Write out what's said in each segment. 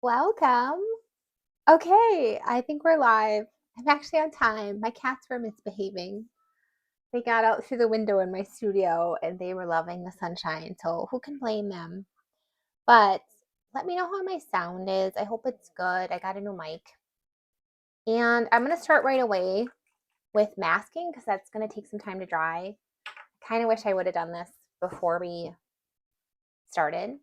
Welcome. Okay, I think we're live. I'm actually on time. My cats were misbehaving. They got out through the window in my studio and they were loving the sunshine, so who can blame them? But let me know how my sound is. I hope it's good. I got a new mic. And I'm going to start right away with masking because that's going to take some time to dry. I kind of wish I would have done this before we started.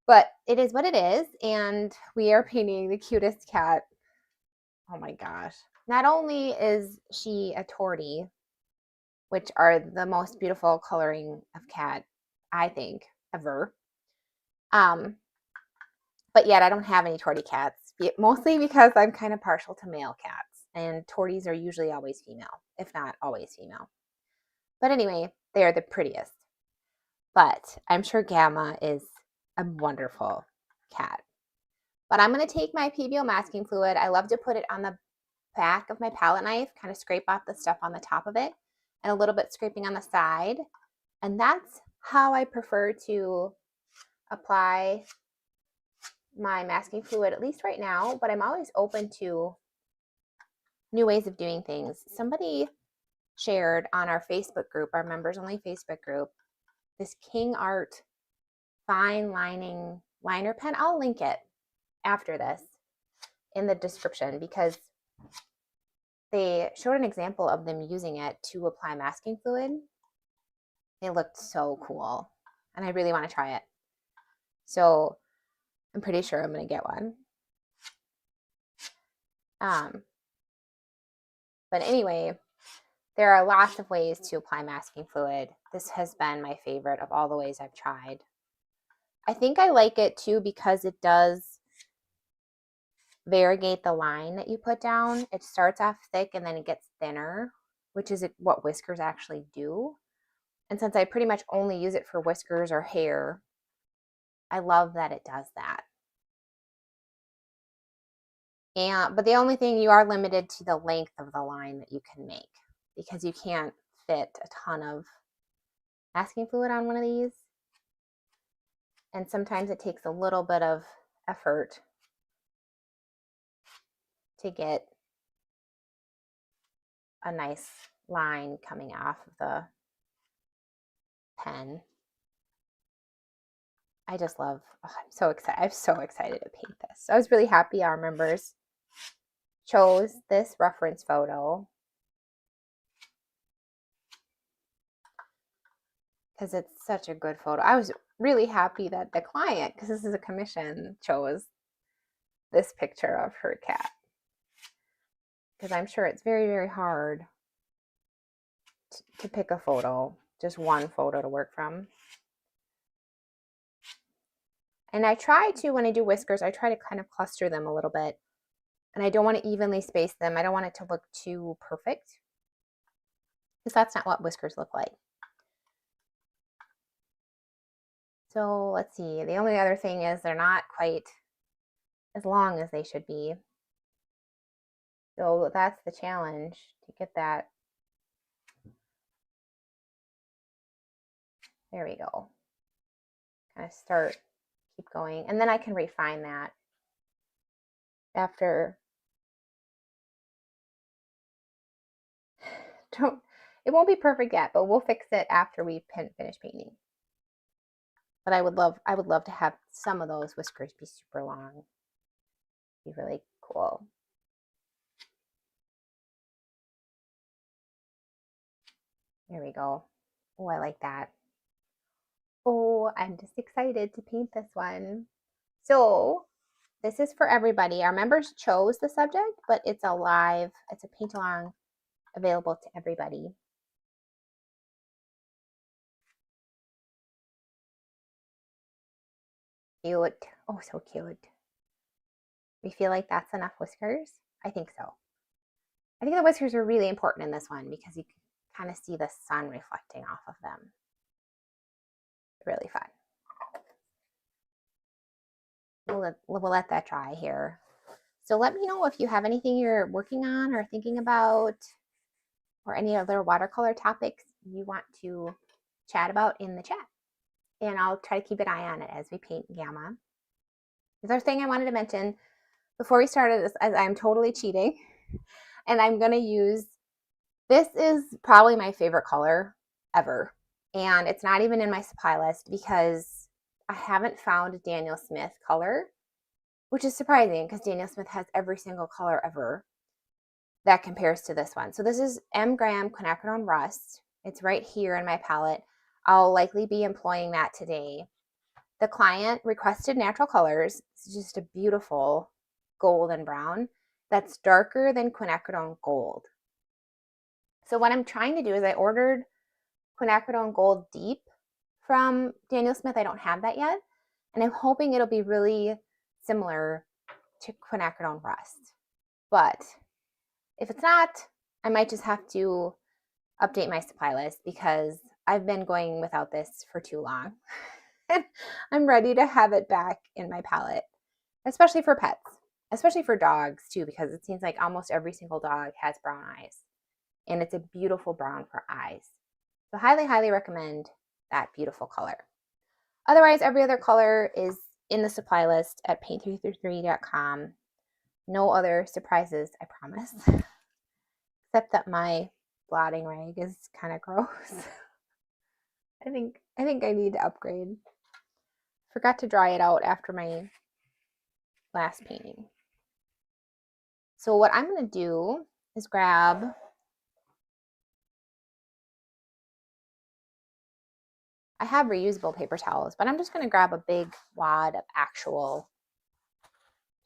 But it is what it is, and we are painting the cutest cat. Oh my gosh. Not only is she a tortie, which are the most beautiful coloring of cat, I think, ever. Um, but yet I don't have any tortie cats, mostly because I'm kind of partial to male cats, and torties are usually always female, if not always female. But anyway, they are the prettiest. But I'm sure Gamma is a wonderful cat. But I'm going to take my PBO masking fluid. I love to put it on the back of my palette knife, kind of scrape off the stuff on the top of it, and a little bit scraping on the side. And that's how I prefer to apply my masking fluid, at least right now, but I'm always open to new ways of doing things. Somebody shared on our Facebook group, our members only Facebook group, this King Art fine lining liner pen. I'll link it after this in the description because they showed an example of them using it to apply masking fluid. They looked so cool, and I really want to try it. So I'm pretty sure I'm going to get one. But anyway, there are lots of ways to apply masking fluid. This has been my favorite of all the ways I've tried. I think I like it too because it does variegate the line that you put down. It starts off thick and then it gets thinner, which is what whiskers actually do. And since I pretty much only use it for whiskers or hair, I love that it does that. But the only thing, you are limited to the length of the line that you can make because you can't fit a ton of masking fluid on one of these. And sometimes it takes a little bit of effort to get a nice line coming off of the pen. I just love, I'm so excited. I'm so excited to paint this. So I was really happy our members chose this reference photo because it's such a good photo. I was really happy that the client, because this is a commission, chose this picture of her cat. Because I'm sure it's very, very hard to pick a photo, just one photo to work from. And I try to, when I do whiskers, I try to kind of cluster them a little bit. And I don't want to evenly space them. I don't want it to look too perfect because that's not what whiskers look like. So let's see. The only other thing is they're not quite as long as they should be. So that's the challenge, to get that. There we go. Kind of start, keep going. And then I can refine that after. It won't be perfect yet, but we'll fix it after we finish painting. But I would love to have some of those whiskers be super long. Be really cool. There we go. Oh, I like that. Oh, I'm just excited to paint this one. So this is for everybody. Our members chose the subject, but it's a paint along available to everybody. Cute. Oh, so cute. We feel like that's enough whiskers? I think so. I think the whiskers are really important in this one because you can kind of see the sun reflecting off of them. Really fun. We'll let that dry here. So let me know if you have anything you're working on or thinking about, or any other watercolor topics you want to chat about in the chat. And I'll try to keep an eye on it as we paint Gamma. The other thing I wanted to mention before we started is I'm totally cheating and I'm going to use, this is probably my favorite color ever. And it's not even in my supply list because I haven't found a Daniel Smith color, which is surprising because Daniel Smith has every single color ever that compares to this one. So this is M. Graham Quinacridone Rust. It's right here in my palette. I'll likely be employing that today. The client requested natural colors. It's just a beautiful golden brown that's darker than quinacridone gold. So what I'm trying to do is I ordered quinacridone gold deep from Daniel Smith. I don't have that yet. And I'm hoping it'll be really similar to quinacridone rust. But if it's not, I might just have to update my supply list because I've been going without this for too long. And I'm ready to have it back in my palette, especially for pets, especially for dogs too, because it seems like almost every single dog has brown eyes. And it's a beautiful brown for eyes. So highly, highly recommend that beautiful color. Otherwise, every other color is in the supply list at paint333.com. No other surprises, I promise. Except that my blotting rag is kind of gross. I think I need to upgrade. Forgot to dry it out after my last painting. So what I'm going to do is grab I have reusable paper towels, but I'm just going to grab a big wad of actual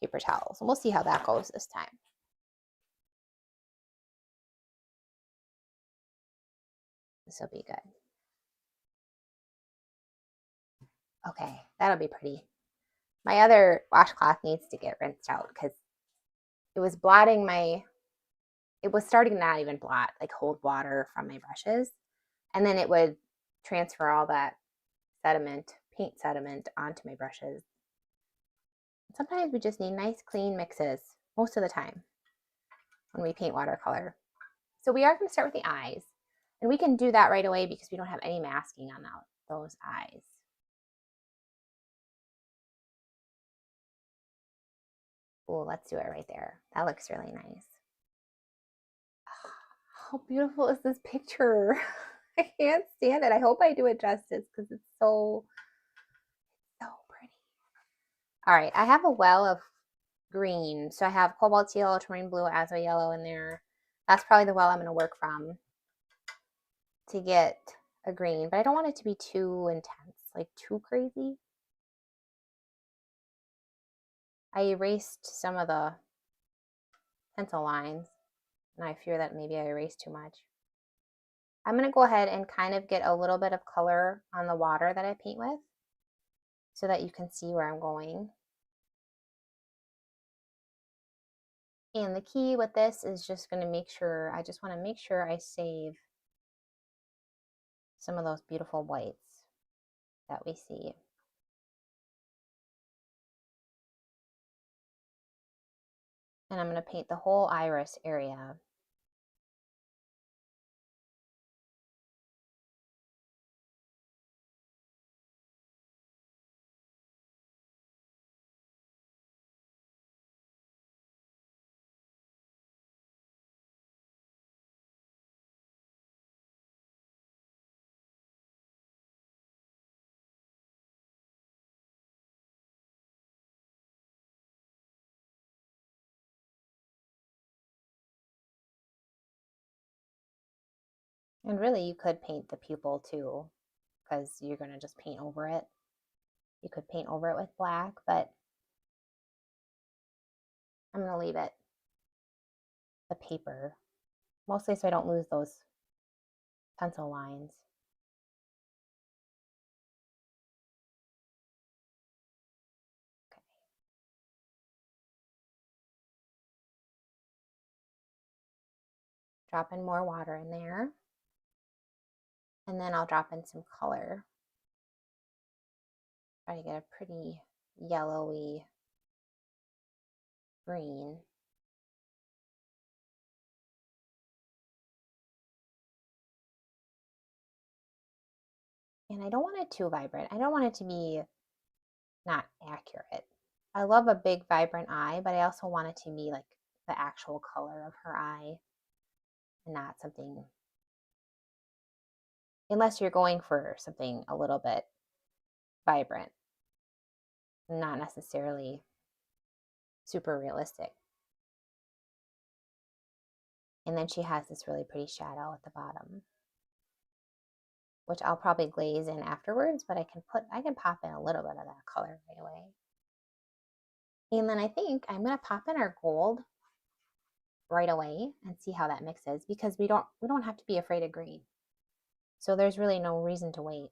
paper towels, and we'll see how that goes this time. This will be good. Okay, that'll be pretty. My other washcloth needs to get rinsed out because it was blotting it was starting to not even blot, like hold water from my brushes. And then it would transfer all that sediment, paint sediment, onto my brushes. Sometimes we just need nice, clean mixes, most of the time, when we paint watercolor. So we are going to start with the eyes. And we can do that right away because we don't have any masking on those eyes. Oh, let's do it right there. That looks really nice. Oh, how beautiful is this picture? I can't stand it. I hope I do it justice because it's so pretty. All right, I have a well of green. So I have cobalt teal, ultramarine blue, azo yellow in there. That's probably the well I'm going to work from to get a green, but I don't want it to be too intense, like too crazy. I erased some of the pencil lines, and I fear that maybe I erased too much. I'm going to go ahead and kind of get a little bit of color on the water that I paint with so that you can see where I'm going. And the key with this is just going to make sure, I just want to make sure I save some of those beautiful whites that we see. And I'm going to paint the whole iris area. And really you could paint the pupil too, because you're going to just paint over it. You could paint over it with black, but I'm going to leave it the paper, mostly so I don't lose those pencil lines. Okay. Drop in more water in there. And then I'll drop in some color. Try to get a pretty yellowy green. And I don't want it too vibrant. I don't want it to be not accurate. I love a big vibrant eye, but I also want it to be like the actual color of her eye and not something, unless you're going for something a little bit vibrant, not necessarily super realistic. And then she has this really pretty shadow at the bottom, which I'll probably glaze in afterwards, but I can pop in a little bit of that color right away. And then I think I'm gonna pop in our gold right away and see how that mixes, because we don't have to be afraid of green. So there's really no reason to wait.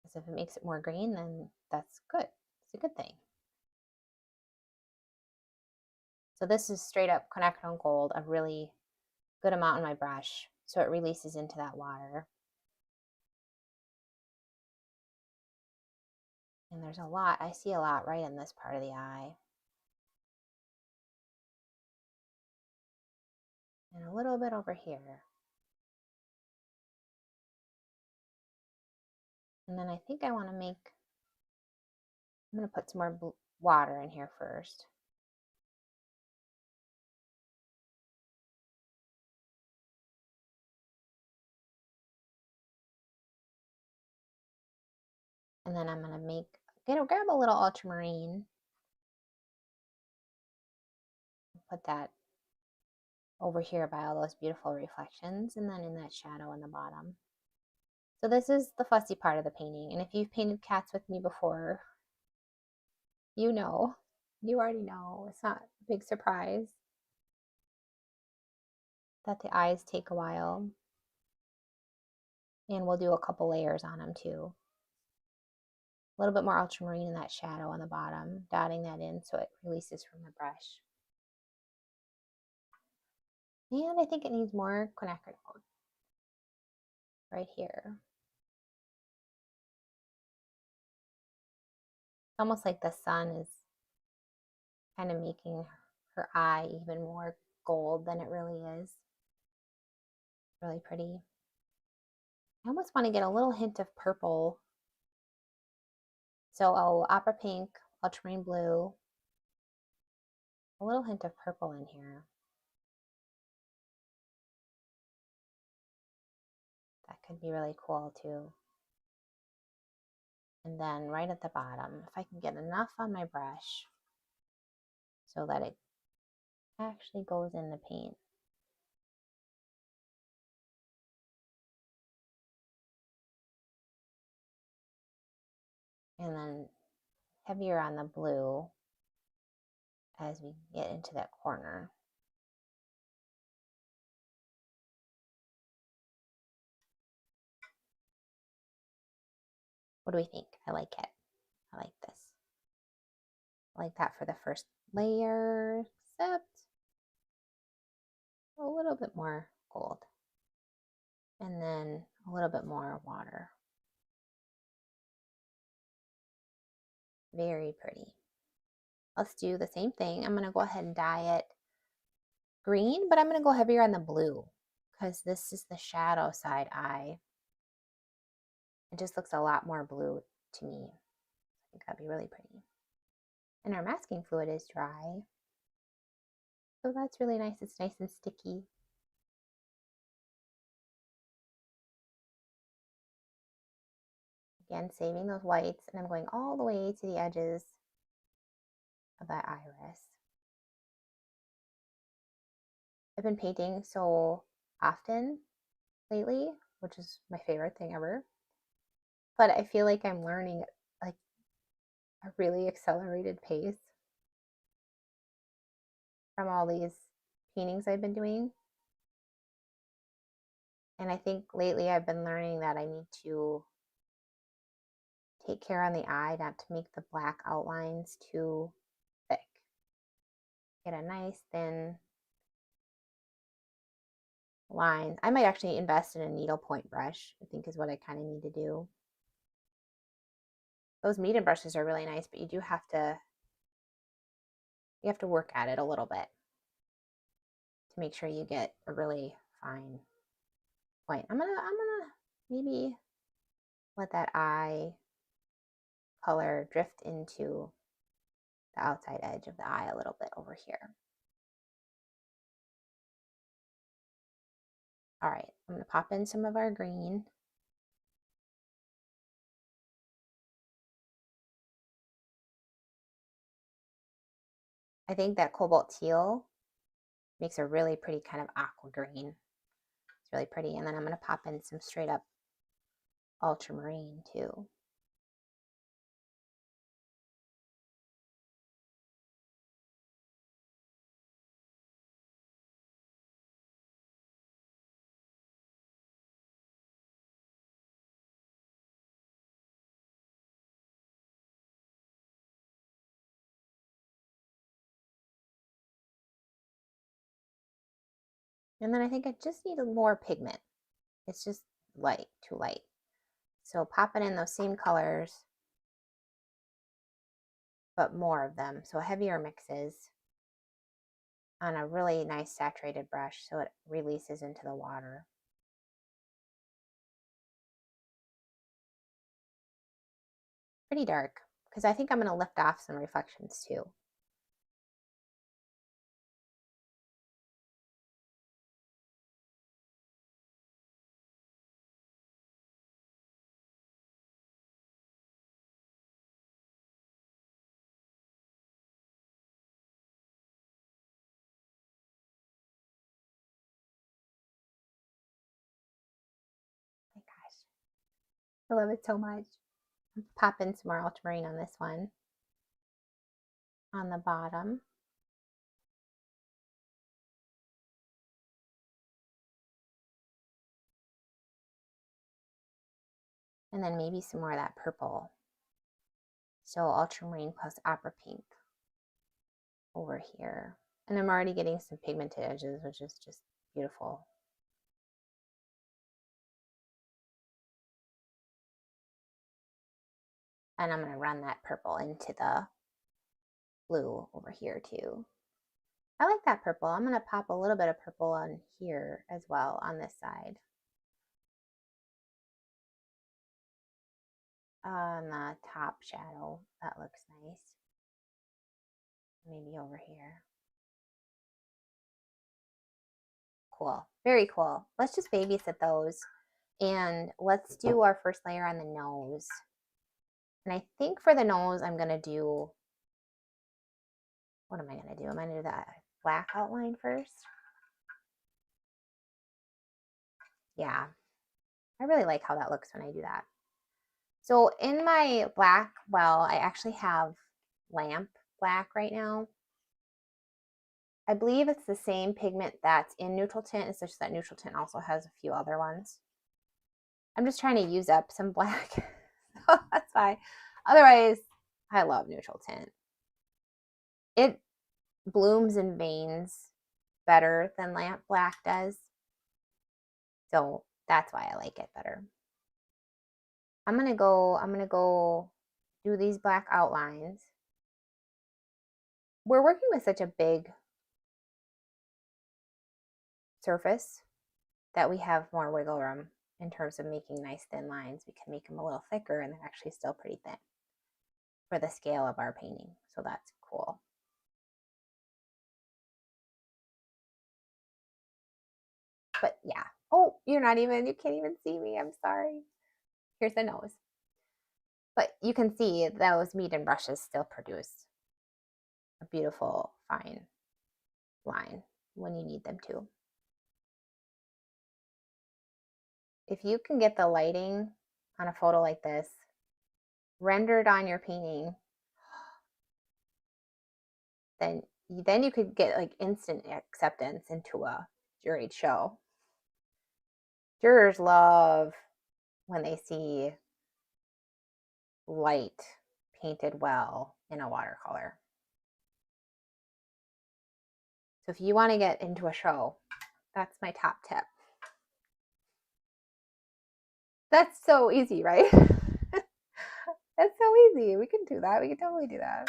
Because if it makes it more green, then that's good. It's a good thing. So this is straight up quinacridone gold, a really good amount on my brush, so it releases into that water. And there's a lot, I see a lot right in this part of the eye. And a little bit over here. And then I think I want to I'm going to put some more water in here first. And then I'm going to grab a little ultramarine. Put that over here by all those beautiful reflections, and then in that shadow in the bottom. So this is the fussy part of the painting. And if you've painted cats with me before, you already know, it's not a big surprise that the eyes take a while. And we'll do a couple layers on them too. A little bit more ultramarine in that shadow on the bottom, dotting that in so it releases from the brush. And I think it needs more quinacridone right here. It's almost like the sun is kind of making her eye even more gold than it really is. Really pretty. I almost want to get a little hint of purple. So opera pink, ultramarine blue, a little hint of purple in here. That could be really cool too. And then right at the bottom, if I can get enough on my brush so that it actually goes in the paint. And then heavier on the blue as we get into that corner. What do we think? I like it. I like this. I like that for the first layer, except a little bit more gold. And then a little bit more water. Very pretty. Let's do the same thing. I'm going to go ahead and dye it green, but I'm going to go heavier on the blue because this is the shadow side eye. It just looks a lot more blue to me. I think that'd be really pretty. And our masking fluid is dry. So that's really nice. It's nice and sticky. Again, saving those whites, and I'm going all the way to the edges of that iris. I've been painting so often lately, which is my favorite thing ever. But I feel like I'm learning like a really accelerated pace from all these paintings I've been doing. And I think lately I've been learning that I need to take care on the eye not to make the black outlines too thick. Get a nice thin line. I might actually invest in a needlepoint brush, I think is what I kind of need to do. Those medium brushes are really nice, but you have to work at it a little bit to make sure you get a really fine point. I'm gonna maybe let that eye color drift into the outside edge of the eye a little bit over here. All right, I'm going to pop in some of our green. I think that cobalt teal makes a really pretty kind of aqua green. It's really pretty. And then I'm going to pop in some straight up ultramarine too. And then I think I just need more pigment. It's just light, too light. So popping in those same colors, but more of them. So heavier mixes on a really nice saturated brush so it releases into the water. Pretty dark, because I think I'm going to lift off some reflections too. My gosh, I love it so much. Pop in some more ultramarine on this one. On the bottom. And then maybe some more of that purple. So ultramarine plus opera pink over here. And I'm already getting some pigmented edges, which is just beautiful. And I'm going to run that purple into the blue over here too. I like that purple. I'm going to pop a little bit of purple on here as well on this side. On the top shadow, that looks nice. Maybe over here. Cool, very cool. Let's just babysit those. And let's do our first layer on the nose. And I think for the nose, I'm going to do, what am I going to do? Am I going to do that black outline first? Yeah, I really like how that looks when I do that. So in my black, well, I actually have lamp black right now. I believe it's the same pigment that's in neutral tint. It's just that neutral tint also has a few other ones. I'm just trying to use up some black. So that's why. Otherwise, I love neutral tint. It blooms in veins better than lamp black does. So that's why I like it better. I'm gonna go do these black outlines. We're working with such a big surface that we have more wiggle room in terms of making nice thin lines. We can make them a little thicker and they're actually still pretty thin for the scale of our painting. So that's cool. But yeah. Oh, you can't even see me. I'm sorry. Here's the nose. But you can see those medium brushes still produce a beautiful, fine line when you need them to. If you can get the lighting on a photo like this rendered on your painting, then you could get like instant acceptance into a juried show. Jurors love when they see light painted well in a watercolor. So if you want to get into a show, that's my top tip. That's so easy, right? That's so easy. We can do that. We can totally do that.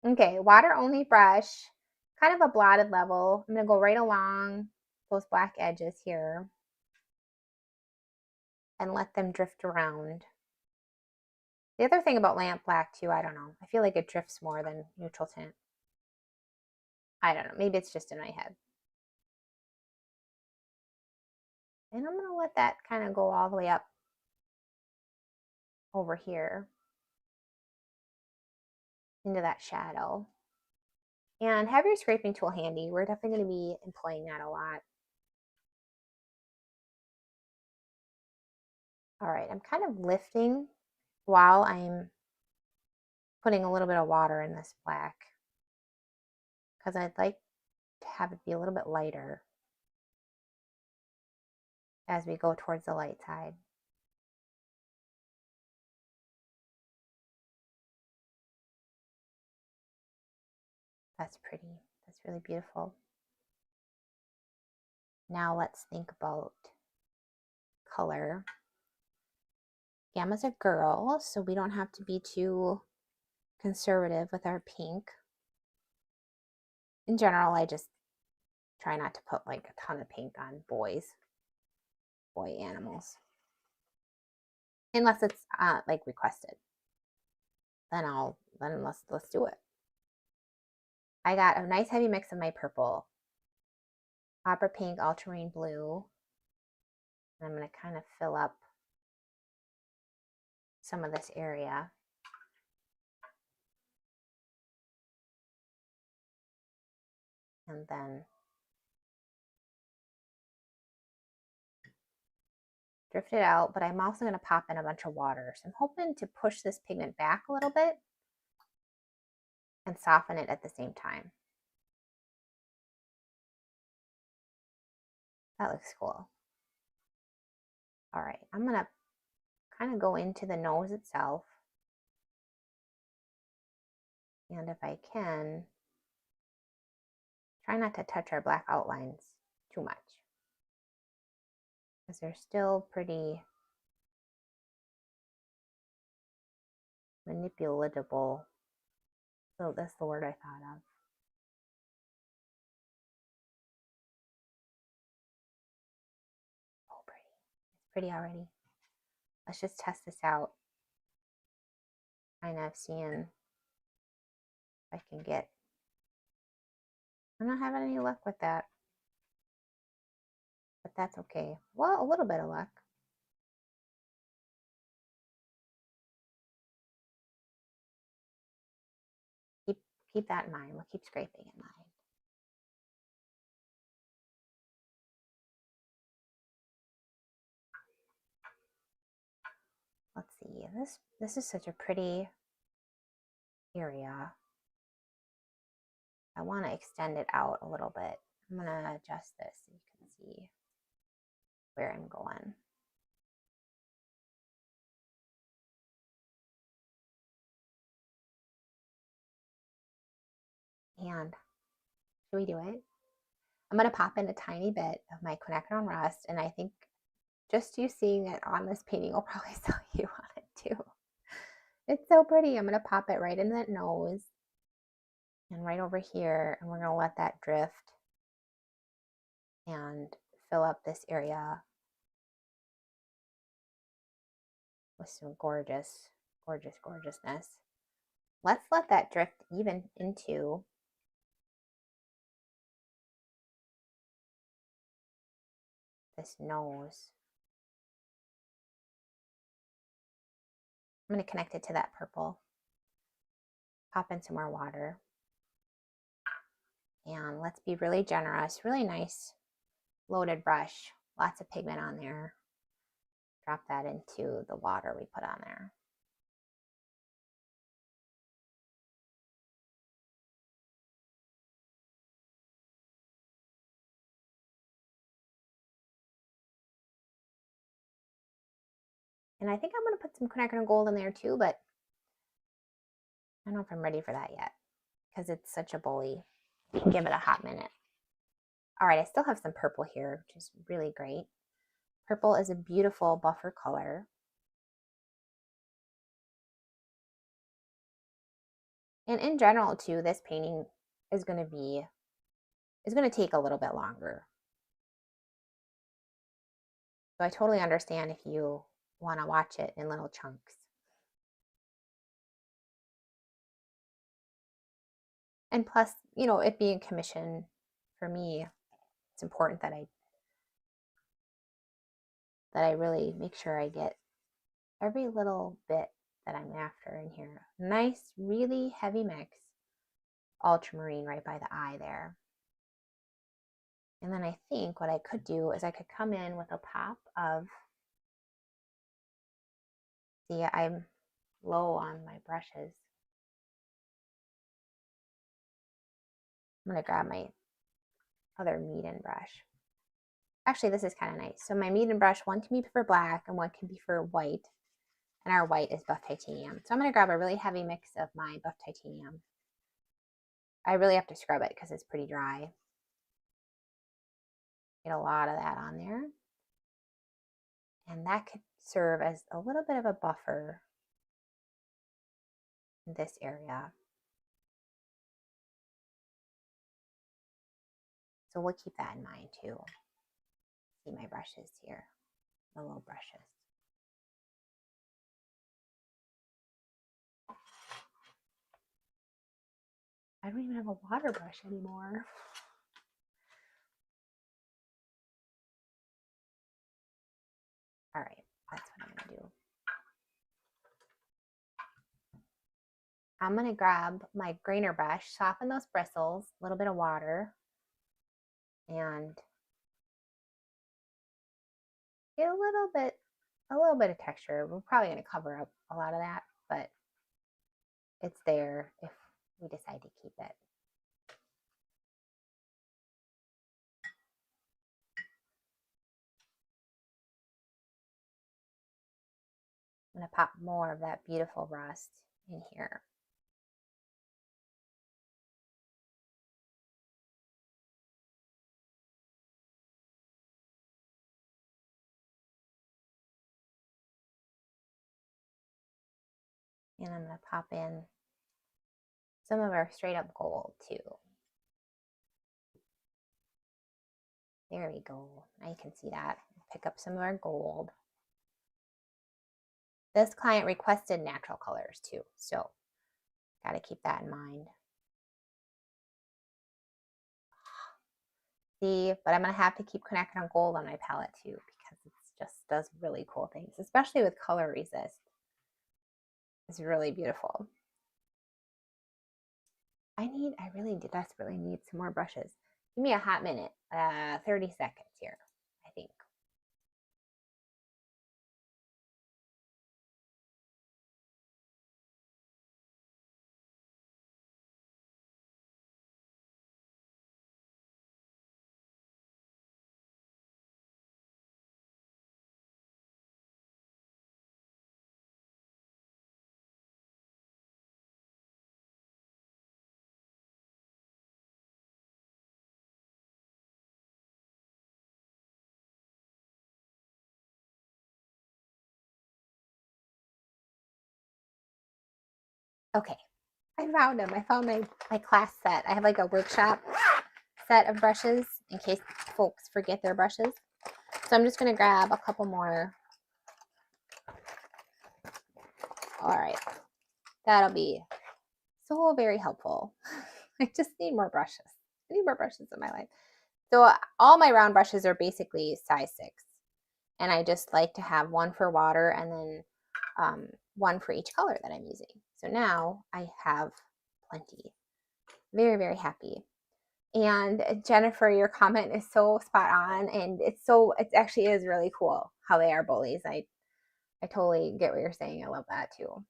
Okay, water only brush, kind of a blotted level. I'm going to go right along those black edges here and let them drift around. The other thing about lamp black too, I don't know. I feel like it drifts more than neutral tint. I don't know. Maybe it's just in my head. And I'm going to let that kind of go all the way up over here into that shadow. And have your scraping tool handy. We're definitely going to be employing that a lot. All right, I'm kind of lifting while I'm putting a little bit of water in this black because I'd like to have it be a little bit lighter as we go towards the light side. That's pretty. That's really beautiful. Now let's think about color. Gamma's a girl, so we don't have to be too conservative with our pink. In general, I just try not to put like a ton of pink on boy animals. Unless it's like requested. Then let's do it. I got a nice heavy mix of my purple, opera pink, ultramarine blue. And I'm going to kind of fill up some of this area. And then drift it out, but I'm also going to pop in a bunch of water. So I'm hoping to push this pigment back a little bit and soften it at the same time. That looks cool. All right, I'm going to kind of go into the nose itself. And if I can, try not to touch our black outlines too much, because they're still pretty manipulatable. So that's the word I thought of. Oh, pretty. It's pretty already. Let's just test this out. Kind of seeing if I can get. I'm not having any luck with that, but that's okay. Well, a little bit of luck. Keep that in mind. We'll keep scraping in mind. Let's see. This is such a pretty area. I want to extend it out a little bit. I'm going to adjust this so you can see where I'm going. And should we do it? I'm going to pop in a tiny bit of my quinacridone rust, and I think just you seeing it on this painting will probably sell you on it too. It's so pretty. I'm going to pop it right in that nose and right over here, and we're going to let that drift and fill up this area with some gorgeousness. Let's let that drift even into this nose. I'm going to connect it to that purple. Pop in some more water. And let's be really generous, really nice loaded brush. Lots of pigment on there. Drop that into the water we put on there. And I think I'm going to put some quinacridone gold in there too, but I don't know if I'm ready for that yet because it's such a bully. Give it a hot minute. All right, I still have some purple here, which is really great. Purple is a beautiful buffer color. And in general too, this painting is going to take a little bit longer. So I totally understand if you want to watch it in little chunks. And plus, you know, it being commission for me, it's important that I really make sure I get every little bit that I'm after in here. Nice, really heavy mix, ultramarine right by the eye there. And then I think what I could do is I could come in with a pop of, see, I'm low on my brushes. I'm gonna grab my other Meeden brush. Actually, this is kind of nice. So my Meeden brush, one can be for black and one can be for white. And our white is buff titanium. So I'm gonna grab a really heavy mix of my buff titanium. I really have to scrub it because it's pretty dry. Get a lot of that on there. And that could serve as a little bit of a buffer in this area. So we'll keep that in mind too. See my brushes here, the little brushes. I don't even have a water brush anymore. All right, that's what I'm gonna do. I'm gonna grab my grainer brush, soften those bristles, a little bit of water, and get a little bit of texture. We're probably gonna cover up a lot of that, but it's there if we decide to keep it. I'm gonna pop more of that beautiful rust in here. And I'm gonna pop in some of our straight up gold too. There we go. Now you can see that. Pick up some of our gold. This client requested natural colors too, so got to keep that in mind. See, but I'm going to have to keep connecting on gold on my palette too because it just does really cool things, especially with color resist. It's really beautiful. I really desperately need some more brushes. Give me a hot minute, 30 seconds here, I think. Okay, I found them. I found my class set. I have like a workshop set of brushes in case folks forget their brushes. So I'm just going to grab a couple more. All right, that'll be so very helpful. I just need more brushes. I need more brushes in my life. So all my round brushes are basically size 6. And I just like to have one for water and then one for each color that I'm using. So now I have plenty. Very, very happy. And Jennifer, your comment is so spot on, and it actually is really cool how they are bullies. I totally get what you're saying. I love that too.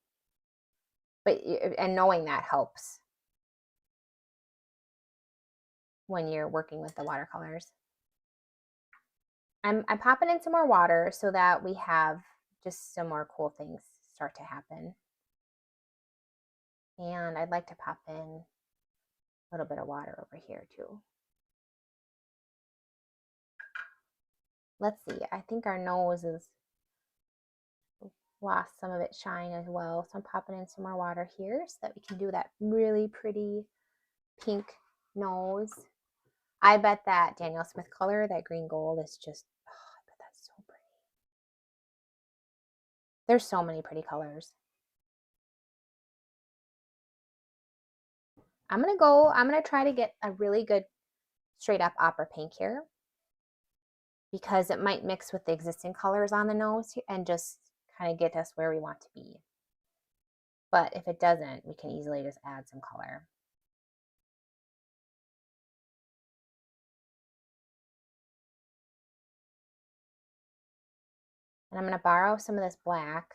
But and knowing that helps when you're working with the watercolors. I'm popping in some more water so that we have just some more cool things start to happen. And I'd like to pop in a little bit of water over here too. Let's see, I think our nose is lost some of its shine as well. So I'm popping in some more water here so that we can do that really pretty pink nose. I bet that Daniel Smith color, that green gold, is just, oh, I bet that's so pretty. There's so many pretty colors. I'm gonna try to get a really good straight up opera pink here because it might mix with the existing colors on the nose and just kind of get us where we want to be. But if it doesn't, we can easily just add some color. And I'm going to borrow some of this black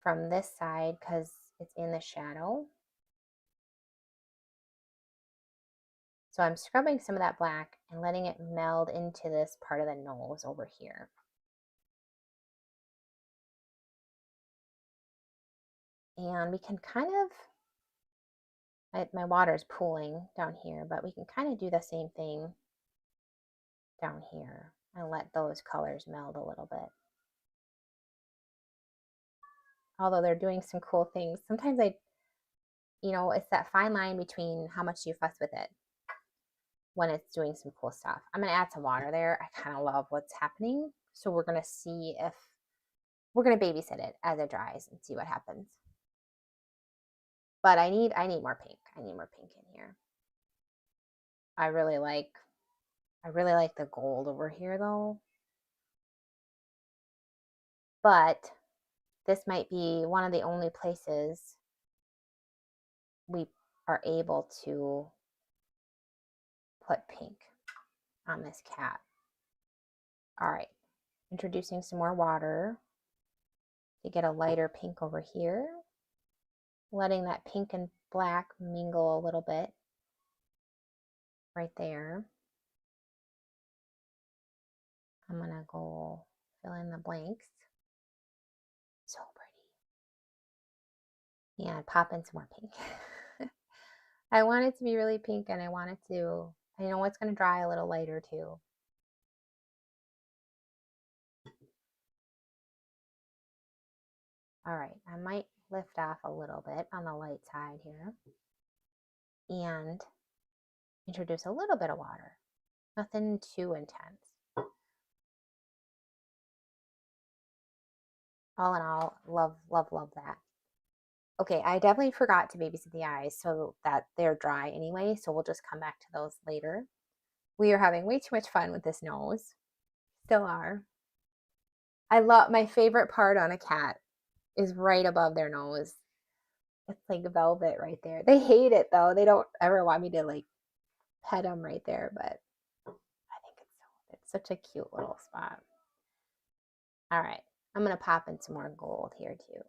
from this side because it's in the shadow. So I'm scrubbing some of that black and letting it meld into this part of the nose over here. And we can kind of, my water is pooling down here, but we can kind of do the same thing down here and let those colors meld a little bit. Although they're doing some cool things. Sometimes it's that fine line between how much you fuss with it when it's doing some cool stuff. I'm going to add some water there. I kind of love what's happening. So we're going to see if we're going to babysit it as it dries and see what happens. But I need more pink. I need more pink in here. I really like the gold over here though. But this might be one of the only places we are able to put pink on this cat. All right, introducing some more water to get a lighter pink over here. Letting that pink and black mingle a little bit right there. I'm gonna go fill in the blanks. So pretty. And pop in some more pink. I want it to be really pink and I know it's gonna dry a little lighter too. All right, I might lift off a little bit on the light side here and introduce a little bit of water. Nothing too intense. All in all, love, love, love that. Okay, I definitely forgot to babysit the eyes so that they're dry anyway, so we'll just come back to those later. We are having way too much fun with this nose. Still are. I love, my favorite part on a cat is right above their nose. It's like velvet right there. They hate it though. They don't ever want me to like pet them right there, but I think it's such a cute little spot. All right, I'm gonna pop in some more gold here too.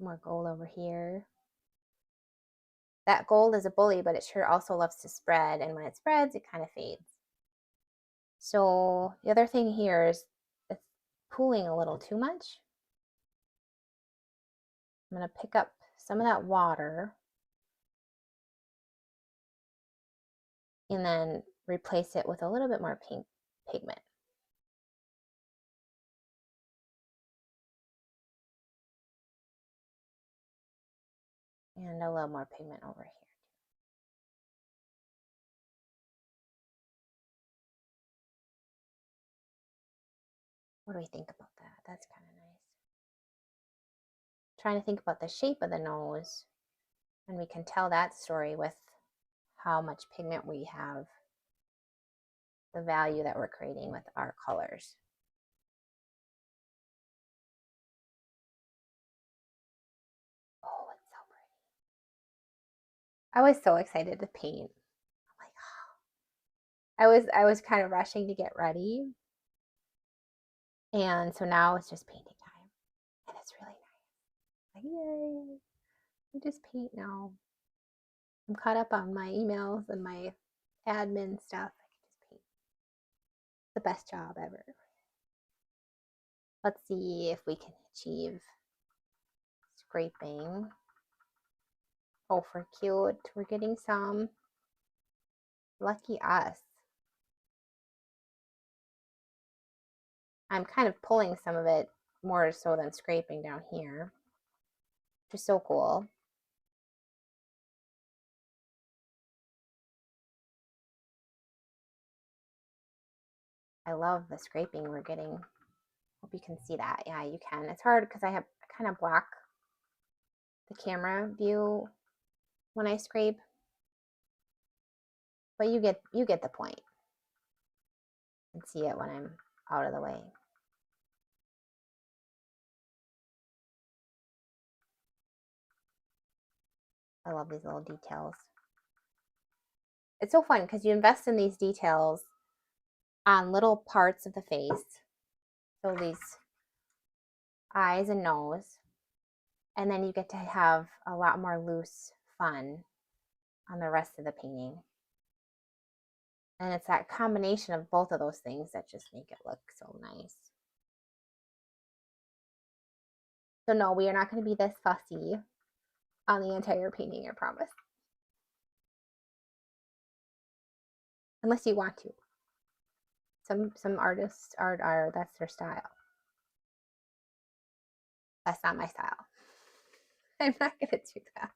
More gold over here. That gold is a bully, but it sure also loves to spread, and when it spreads, it kind of fades. So the other thing here is it's pooling a little too much. I'm going to pick up some of that water and then replace it with a little bit more pink pigment. And a little more pigment over here. What do we think about that? That's kind of nice. Trying to think about the shape of the nose, and we can tell that story with how much pigment we have, the value that we're creating with our colors. Oh, it's so pretty. I was so excited to paint. I'm like, oh. I was kind of rushing to get ready. And so now it's just painting time. And it's really nice. Like, yay. I just paint now. I'm caught up on my emails and my admin stuff. I can just paint. The best job ever. Let's see if we can achieve scraping. Oh, for cute. We're getting some. Lucky us. I'm kind of pulling some of it more so than scraping down here, which is so cool. I love the scraping we're getting Hope you can see that. Yeah, you can. It's hard because I kind of block the camera view when I scrape, but you get the point and see it when I'm out of the way. I love these little details. It's so fun because you invest in these details on little parts of the face. So these eyes and nose, and then you get to have a lot more loose fun on the rest of the painting. And it's that combination of both of those things that just make it look so nice. So no, we are not going to be this fussy on the entire painting, I promise. Unless you want to. Some artists are that's their style. That's not my style. I'm not going to do that.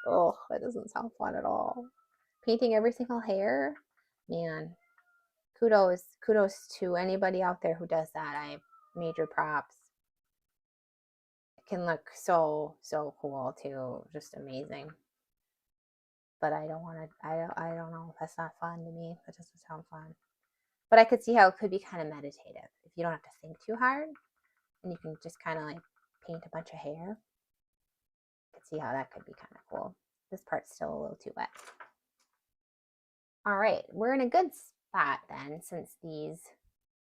Oh, that doesn't sound fun at all. Painting every single hair, man. Kudos to anybody out there who does that. I major props. It can look so cool too, just amazing. But I don't want to. I don't know. That's not fun to me. That doesn't sound fun. But I could see how it could be kind of meditative if you don't have to think too hard, and you can just kind of like paint a bunch of hair. I could see how that could be kind of cool. This part's still a little too wet. All right, we're in a good spot then, since these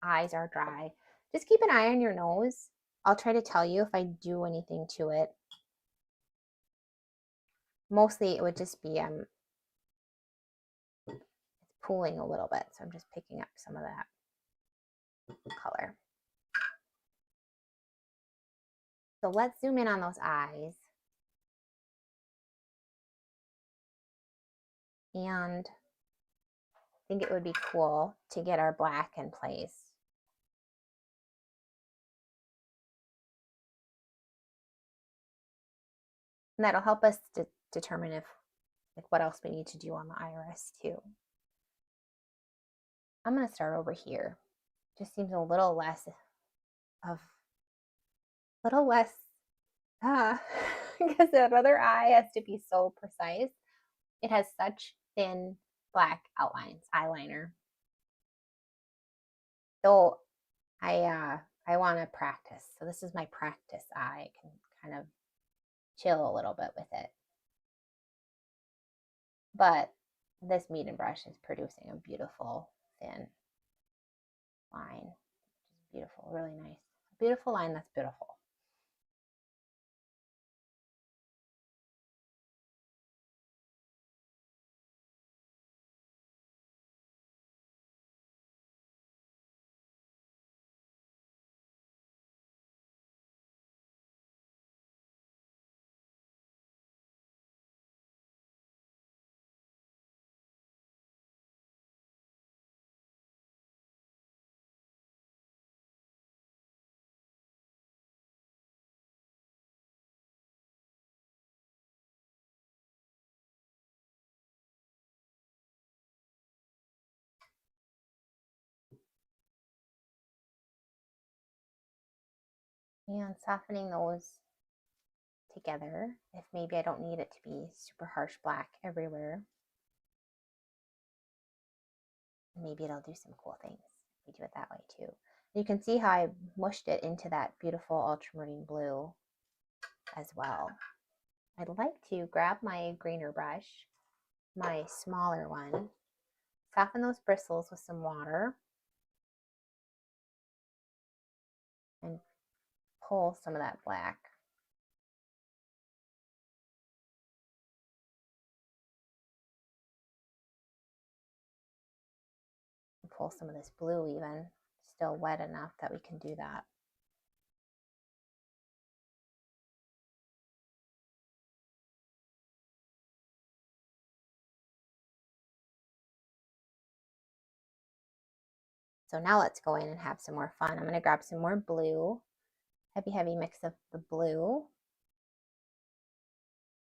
eyes are dry. Just keep an eye on your nose. I'll try to tell you if I do anything to it. Mostly it would just be it's pooling a little bit, so I'm just picking up some of that color. So let's zoom in on those eyes. And I think it would be cool to get our black in place. And that'll help us to determine if what else we need to do on the iris too. I'm going to start over here. Just seems a little less because that other eye has to be so precise. It has such thin black outlines, eyeliner. So I want to practice. So this is my practice eye. I can kind of chill a little bit with it. But this medium brush is producing a beautiful thin line. Beautiful, really nice. A beautiful line that's beautiful. And softening those together if maybe I don't need it to be super harsh black everywhere. Maybe it'll do some cool things if we do it that way too. You can see how I mushed it into that beautiful ultramarine blue as well. I'd like to grab my greener brush, my smaller one, soften those bristles with some water, and pull some of that black. And pull some of this blue even, still wet enough that we can do that. So now let's go in and have some more fun. I'm going to grab some more blue, heavy mix of the blue.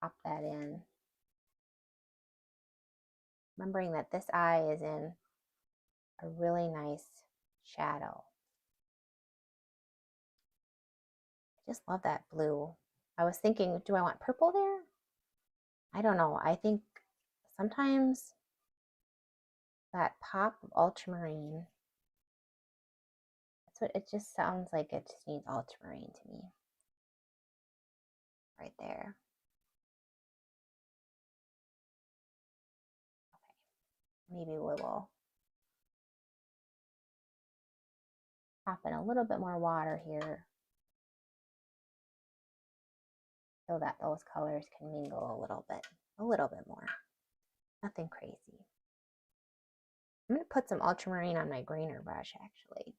Pop that in. Remembering that this eye is in a really nice shadow. just love that blue. I was thinking, do I want purple there? I don't know. I think sometimes that pop of ultramarine, that's what it just sounds like. It just needs ultramarine to me. Right there. Okay. Maybe we will pop in a little bit more water here so that those colors can mingle a little bit more. Nothing crazy. I'm going to put some ultramarine on my grainer brush actually.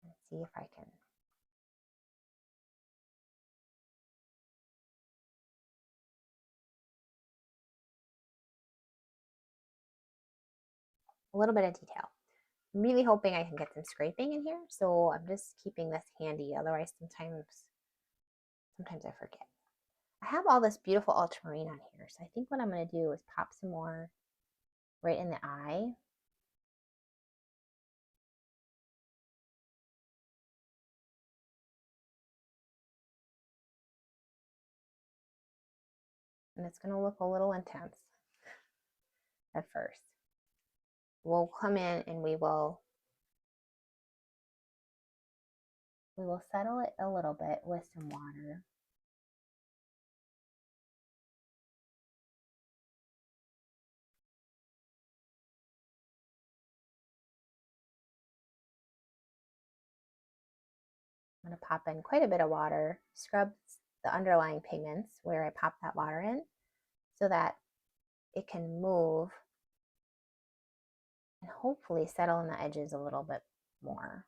Let's see if I can. A little bit of detail. I'm really hoping I can get some scraping in here, so I'm just keeping this handy. Otherwise, sometimes I forget. I have all this beautiful ultramarine on here, so I think what I'm going to do is pop some more right in the eye. And it's going to look a little intense at first. We'll come in and we will settle it a little bit with some water. I'm going to pop in quite a bit of water, scrub the underlying pigments where I pop that water in so that it can move and hopefully settle in the edges a little bit more.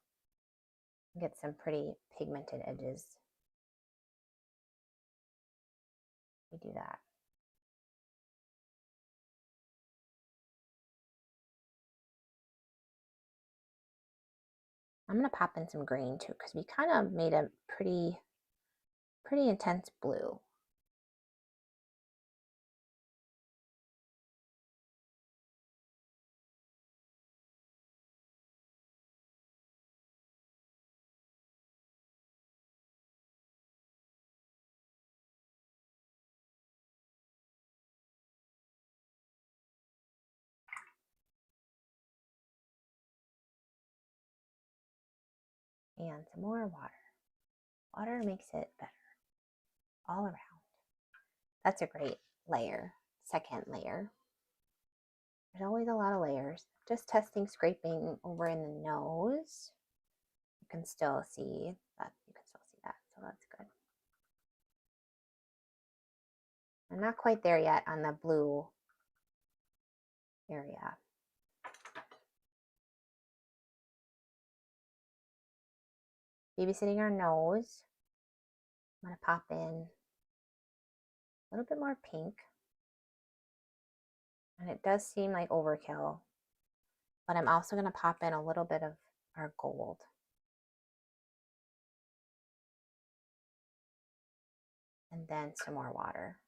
Get some pretty pigmented edges. We do that. I'm going to pop in some green too because we kind of made a pretty intense blue. And some more water. Water makes it better all around. That's a great layer, second layer. There's always a lot of layers. Just testing scraping over in the nose. You can still see that. So that's good. I'm not quite there yet on the blue area. Babysitting our nose. I'm going to pop in a little bit more pink. And it does seem like overkill, but I'm also going to pop in a little bit of our gold. And then some more water.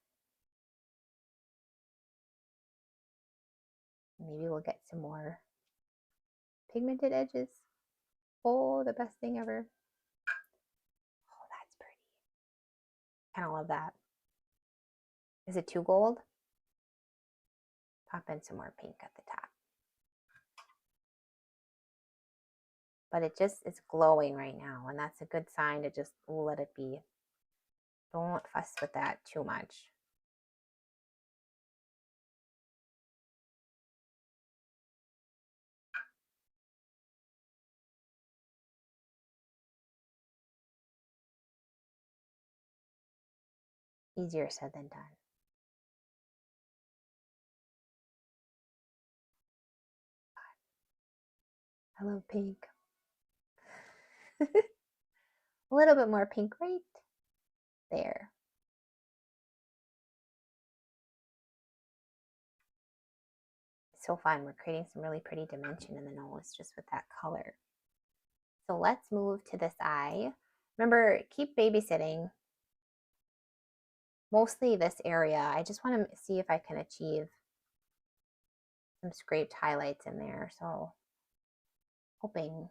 Maybe we'll get some more pigmented edges. Oh, the best thing ever. Oh, that's pretty. Kind of love that. Is it too gold? Pop in some more pink at the top. But it's glowing right now, and that's a good sign to just let it be. Don't fuss with that too much. Easier said than done. I love pink. A little bit more pink right there. It's so fun. We're creating some really pretty dimension in the nose just with that color. So let's move to this eye. Remember, keep babysitting. Mostly this area. I just want to see if I can achieve some scraped highlights in there. So hoping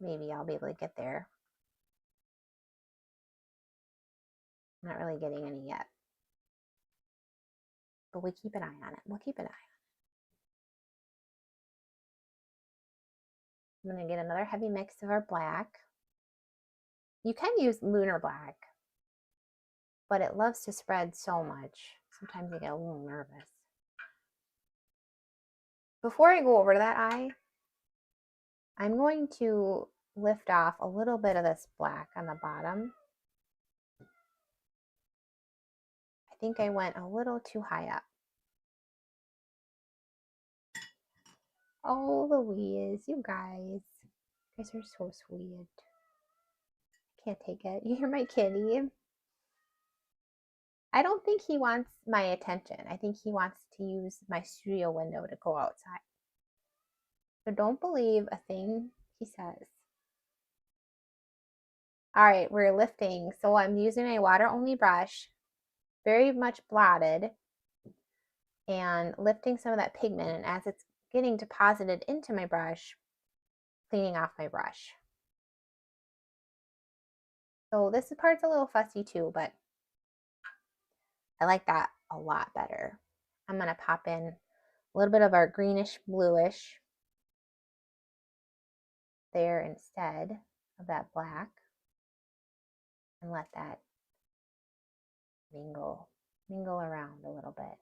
maybe I'll be able to get there. I'm not really getting any yet. But we keep an eye on it. We'll keep an eye on it. I'm going to get another heavy mix of our black. You can use lunar black, but it loves to spread so much. Sometimes I get a little nervous. Before I go over to that eye, I'm going to lift off a little bit of this black on the bottom. I think I went a little too high up. Oh, Louise, you guys are so sweet. I can't take it. You hear my kitty? I don't think he wants my attention. I think he wants to use my studio window to go outside. So don't believe a thing he says. All right, we're lifting. So I'm using a water-only brush, very much blotted, and lifting some of that pigment. And as it's getting deposited into my brush, cleaning off my brush. So this part's a little fussy too, but I like that a lot better. I'm going to pop in a little bit of our greenish bluish there instead of that black, and let that mingle around a little bit.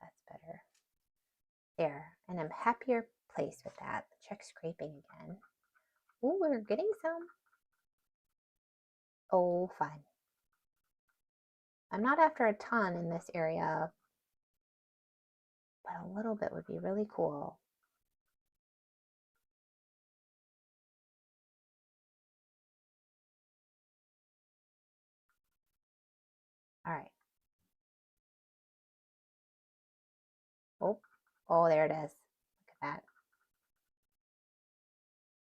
That's better. There, and I'm happier placed with that. Check scraping again. Ooh, we're getting some. Oh, fun. I'm not after a ton in this area, but a little bit would be really cool. All right. Oh, there it is. Look at that.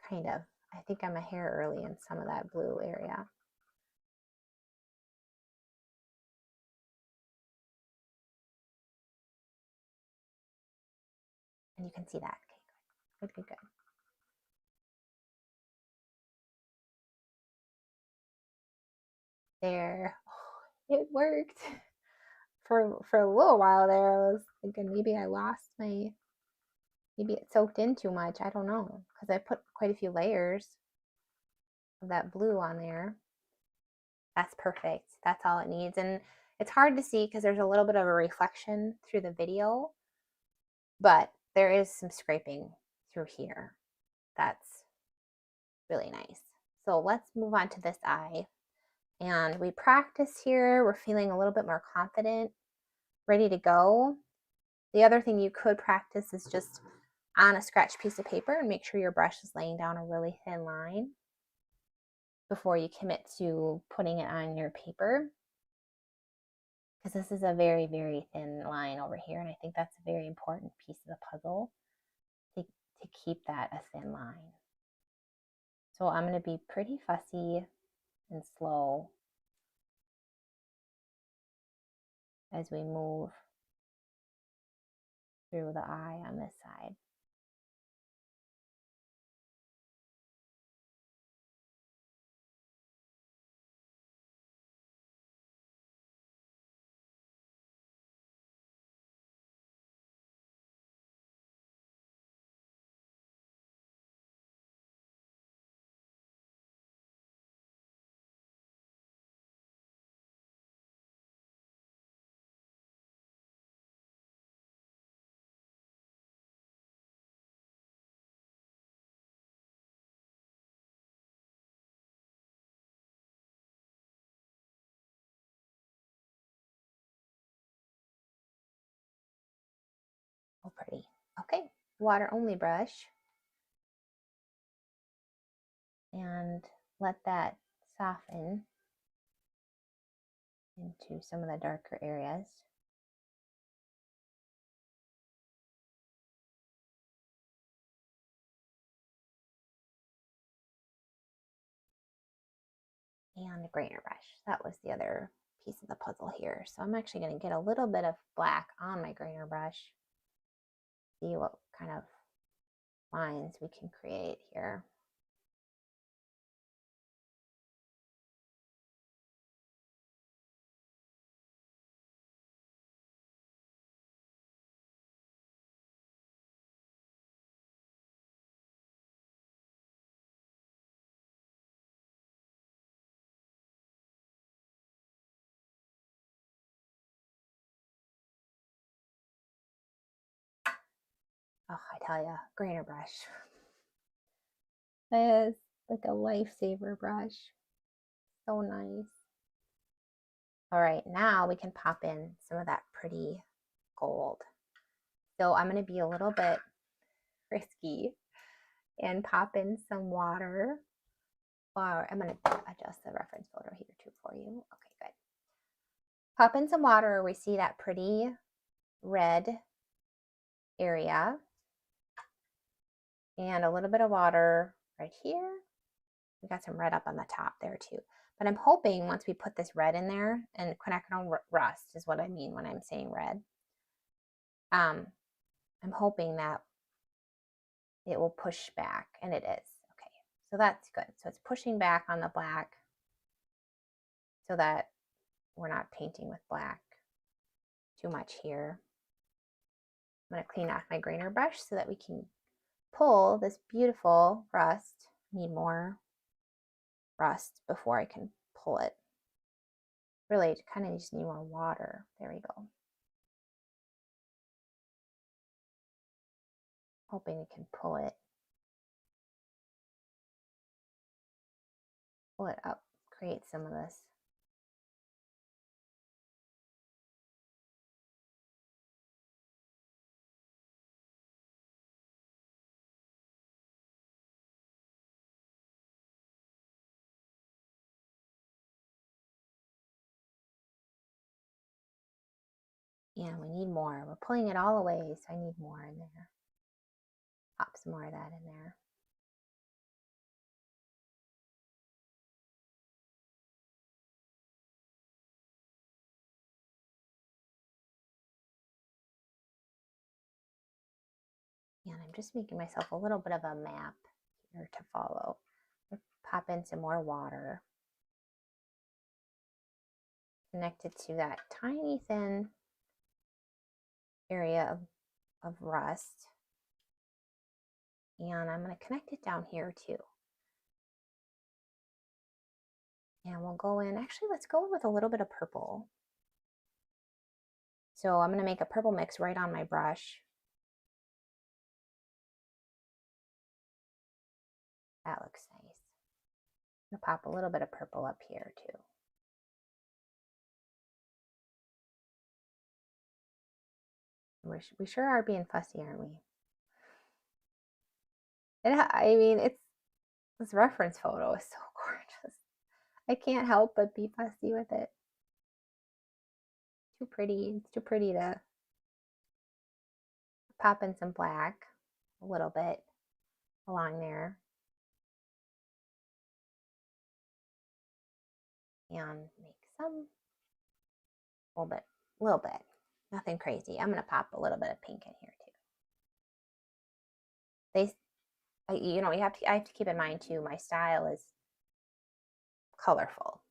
Kind of. I think I'm a hair early in some of that blue area. And you can see that. Okay, good. There. Oh, it worked. For a little while there, I was thinking maybe I lost my, maybe it soaked in too much. I don't know, because I put quite a few layers of that blue on there. That's perfect. That's all it needs. And it's hard to see because there's a little bit of a reflection through the video, but there is some scraping through here. That's really nice. So let's move on to this eye. And we practice here. We're feeling a little bit more confident, ready to go. The other thing you could practice is just on a scratch piece of paper and make sure your brush is laying down a really thin line before you commit to putting it on your paper. Because this is a very, very thin line over here. And I think that's a very important piece of the puzzle to keep that a thin line. So I'm going to be pretty fussy and slow as we move through the eye on this side. Oh, pretty. Okay, water only brush. And let that soften into some of the darker areas. And a grainer brush. That was the other piece of the puzzle here. So I'm actually going to get a little bit of black on my grainer brush. See what kind of lines we can create here. Oh, I tell ya, grainer brush. It is like a lifesaver brush. So nice. All right, now we can pop in some of that pretty gold. So I'm going to be a little bit risky and pop in some water. Or I'm going to adjust the reference photo here too for you. Okay, good. Pop in some water where we see that pretty red area. And a little bit of water right here. We got some red up on the top there too. But I'm hoping once we put this red in there, and quinacridone rust is what I mean when I'm saying red. I'm hoping that it will push back, and it is. Okay, so that's good. So it's pushing back on the black so that we're not painting with black too much here. I'm going to clean off my grainer brush so that we can pull this beautiful rust. Need more rust before I can pull it. Really, kind of just need more water. There we go. Hoping we can pull it up, create some of this. And we need more. We're pulling it all away, so I need more in there. Pop some more of that in there. And I'm just making myself a little bit of a map here to follow. Pop in some more water. Connected to that tiny thin area of rust. And I'm going to connect it down here too. And we'll go in, actually let's go in with a little bit of purple. So I'm going to make a purple mix right on my brush. That looks nice. I'm going to pop a little bit of purple up here too. We sure are being fussy, aren't we? I mean, this reference photo is so gorgeous. I can't help but be fussy with it. Too pretty. It's too pretty to pop in some black a little bit along there. And make some, a little bit. Nothing crazy. I'm going to pop a little bit of pink in here too. I have to keep in mind too, my style is colorful,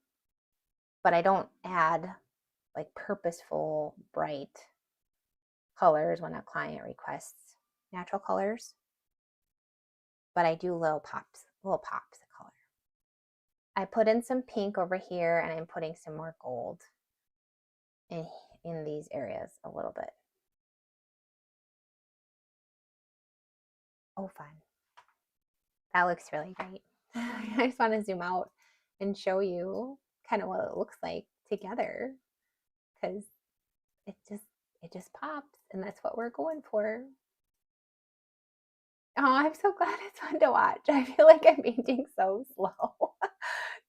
but I don't add like purposeful bright colors when a client requests natural colors, but I do little pops of color. I put in some pink over here, and I'm putting some more gold in these areas a little bit. Oh, fun. That looks really great. I just want to zoom out and show you kind of what it looks like together, because it just pops, and that's what we're going for. Oh, I'm so glad it's fun to watch. I feel like I'm painting so slow.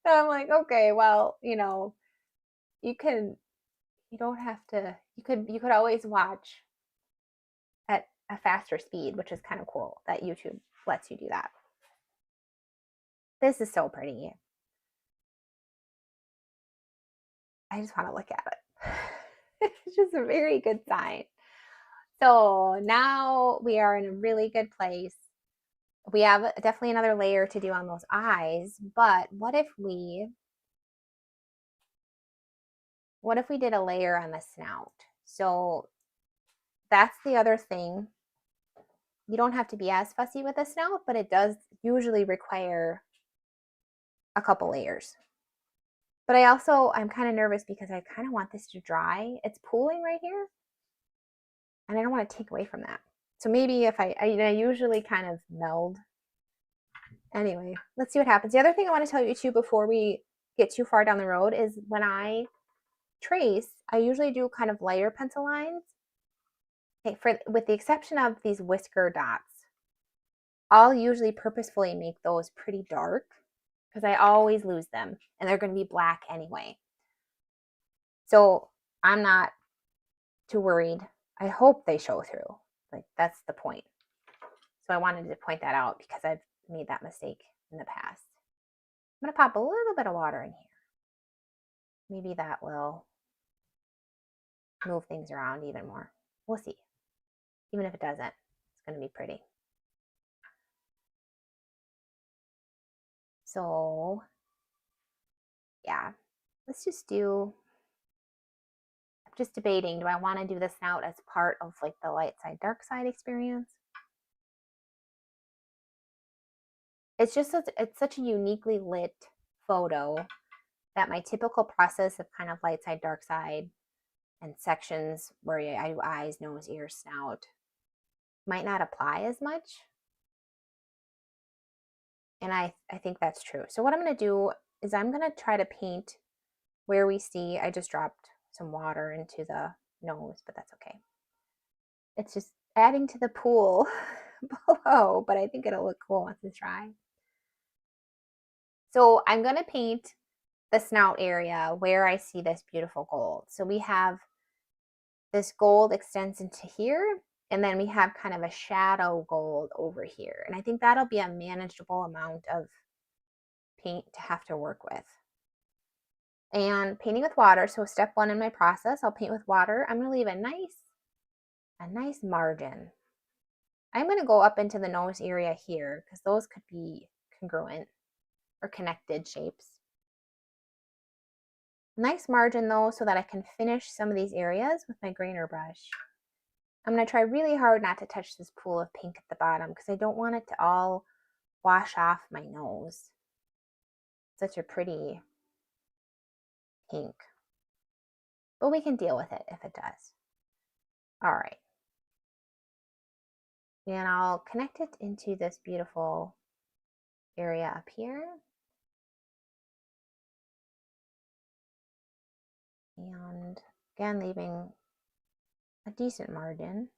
So I'm like, okay, well, you don't have to, you could always watch at a faster speed, which is kind of cool that YouTube lets you do that. This is so pretty. I just want to look at it. It's just a very good sign. So now we are in a really good place. We have definitely another layer to do on those eyes, but what if we did a layer on the snout? So that's the other thing. You don't have to be as fussy with the snout, but it does usually require a couple layers. But I'm kind of nervous because I kind of want this to dry. It's pooling right here, and I don't want to take away from that. So maybe if I usually kind of meld. Anyway, let's see what happens. The other thing I want to tell you too before we get too far down the road is when I trace, I usually do kind of layer pencil lines. Okay, with the exception of these whisker dots, I'll usually purposefully make those pretty dark because I always lose them and they're going to be black anyway. So I'm not too worried. I hope they show through. Like, that's the point. So I wanted to point that out because I've made that mistake in the past. I'm going to pop a little bit of water in here. Maybe that will move things around even more. We'll see. Even if it doesn't, it's going to be pretty. So yeah, let's just do, I'm just debating, do I want to do the snout as part of like the light side, dark side experience? It's just, it's such a uniquely lit photo that my typical process of kind of light side, dark side, and sections where I do eyes, nose, ears, snout might not apply as much. And I think that's true. So what I'm going to do is I'm going to try to paint where we see, I just dropped some water into the nose, but that's okay. It's just adding to the pool below, but I think it'll look cool once it's dry. So I'm going to paint the snout area where I see this beautiful gold. So we have this gold extends into here, and then we have kind of a shadow gold over here. And I think that'll be a manageable amount of paint to have to work with. And painting with water, so step one in my process, I'll paint with water. I'm going to leave a nice margin. I'm going to go up into the nose area here because those could be congruent or connected shapes. Nice margin though, so that I can finish some of these areas with my grainer brush. I'm going to try really hard not to touch this pool of pink at the bottom because I don't want it to all wash off my nose. Such a pretty pink. But we can deal with it if it does. All right. And I'll connect it into this beautiful area up here. And again, leaving a decent margin.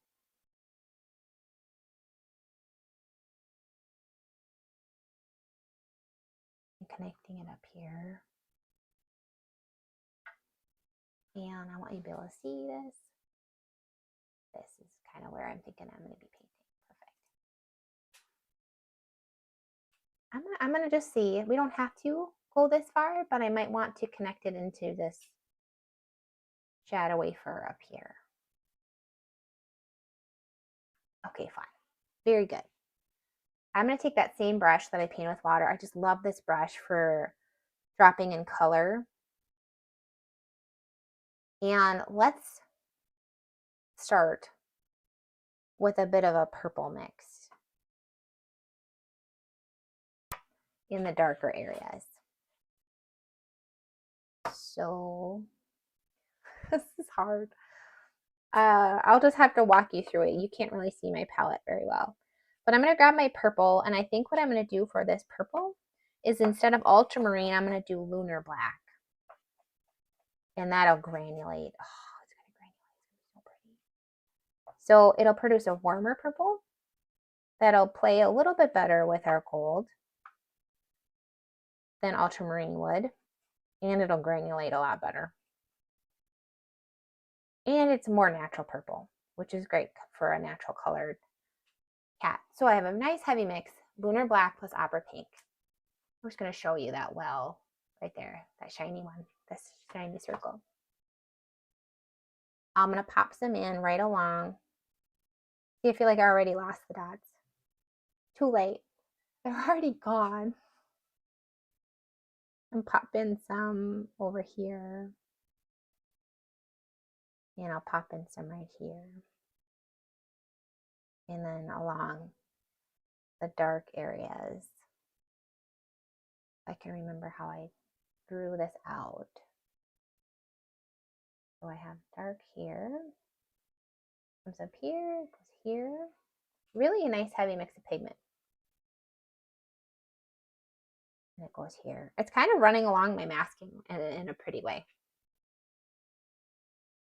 And connecting it up here. And I want you to be able to see this. This is kind of where I'm thinking I'm going to be painting. Perfect. I'm going to just see. We don't have to go this far, but I might want to connect it into this shadowy fur up here. Okay, fine. Very good. I'm going to take that same brush that I painted with water. I just love this brush for dropping in color. And let's start with a bit of a purple mix in the darker areas. So this is hard. I'll just have to walk you through it. You can't really see my palette very well. But I'm going to grab my purple, and I think what I'm going to do for this purple is instead of ultramarine, I'm going to do lunar black. And that'll granulate. Oh, it's going to granulate. It's so pretty. So it'll produce a warmer purple that'll play a little bit better with our gold than ultramarine would. And it'll granulate a lot better. And it's more natural purple, which is great for a natural colored cat. So I have a nice heavy mix, lunar black plus opera pink. I'm just going to show you that well right there, that shiny one this shiny circle. I'm going to pop some in right along. See, I feel like I already lost the dots. Too late. They're already gone. And pop in some over here. And I'll pop in some right here. And then along the dark areas. I can remember how I drew this out. So I have dark here. Comes up here, goes here. Really a nice heavy mix of pigment. And it goes here. It's kind of running along my masking in a pretty way.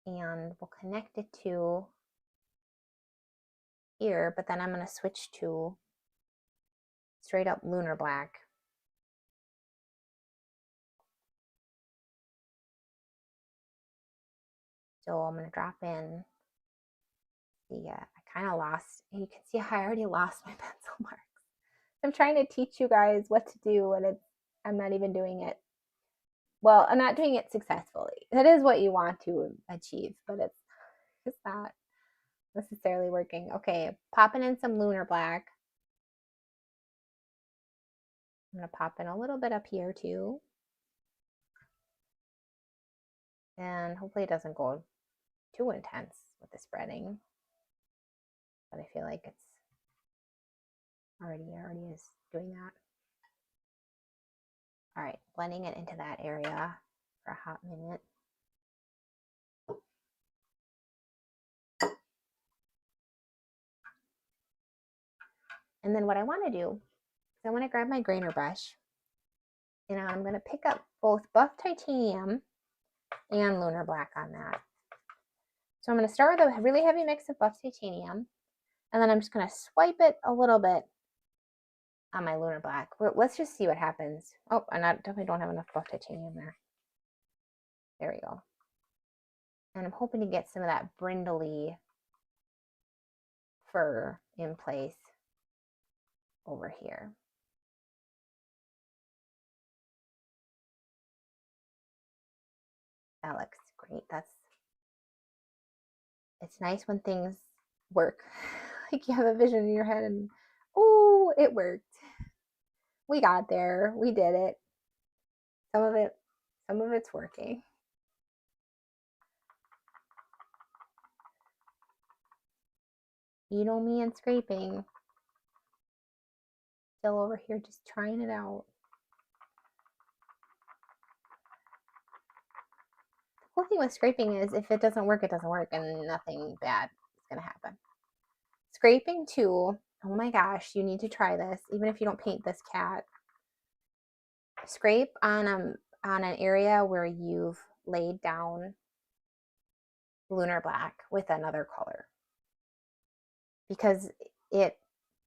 And we'll connect it to here, but then I'm going to switch to straight up lunar black. So I'm going to drop in. Yeah, I kind of lost, and you can see how I already lost my pencil marks. I'm trying to teach you guys what to do, and I'm not even doing it. Well, I'm not doing it successfully. That is what you want to achieve, but it's not necessarily working. Okay, popping in some lunar black. I'm going to pop in a little bit up here too. And hopefully it doesn't go too intense with the spreading. But I feel like it's already is doing that. All right, blending it into that area for a hot minute. And then what I want to do is I want to grab my grainer brush, and I'm going to pick up both buff titanium and lunar black on that. So I'm going to start with a really heavy mix of buff titanium, and then I'm just going to swipe it a little bit on my lunar black. Let's just see what happens. Oh, I definitely don't have enough buff titanium there. There we go. And I'm hoping to get some of that brindley fur in place over here. That looks great. It's nice when things work. Like you have a vision in your head and, oh, it worked. We got there. We did it. Some of it's working. You know me and scraping. Still over here just trying it out. The cool thing with scraping is if it doesn't work, it doesn't work, and nothing bad is going to happen. Scraping too. Oh my gosh, you need to try this, even if you don't paint this cat. Scrape on an area where you've laid down lunar black with another color, because it